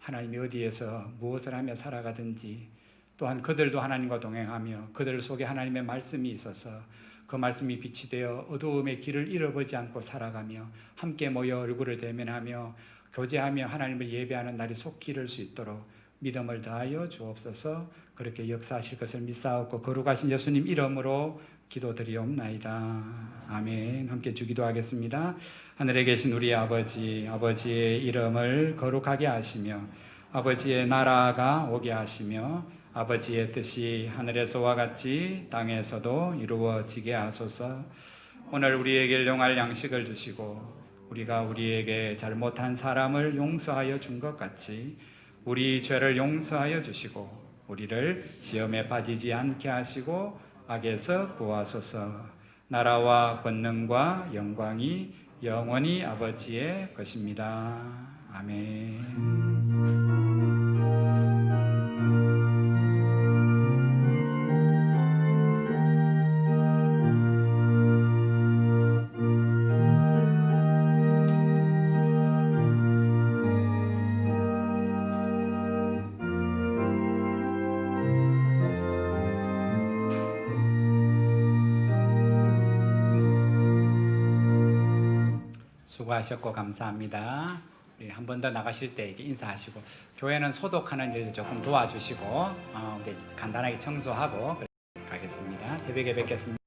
하나님이 어디에서 무엇을 하며 살아가든지 또한 그들도 하나님과 동행하며 그들 속에 하나님의 말씀이 있어서 그 말씀이 빛이 되어 어두움의 길을 잃어버리지 않고 살아가며 함께 모여 얼굴을 대면하며 교제하며 하나님을 예배하는 날이 속히 이룰 수 있도록 믿음을 다하여 주옵소서. 그렇게 역사하실 것을 믿사옵고 거룩하신 예수님 이름으로 기도드리옵나이다. 아멘. 함께 주기도하겠습니다. 하늘에 계신 우리 아버지, 아버지의 이름을 거룩하게 하시며 아버지의 나라가 오게 하시며 아버지의 뜻이 하늘에서와 같이 땅에서도 이루어지게 하소서. 오늘 우리에게 일용할 양식을 주시고 우리가 우리에게 잘못한 사람을 용서하여 준 것 같이 우리 죄를 용서하여 주시고 우리를 시험에 빠지지 않게 하시고 악에서 구하소서. 나라와 권능과 영광이 영원히 아버지의 것입니다. 아멘. 수고하셨고 감사합니다. 우리 한 번 더 나가실 때 인사하시고 교회는 소독하는 일도 조금 도와주시고 우리 간단하게 청소하고 가겠습니다. 새벽에 뵙겠습니다.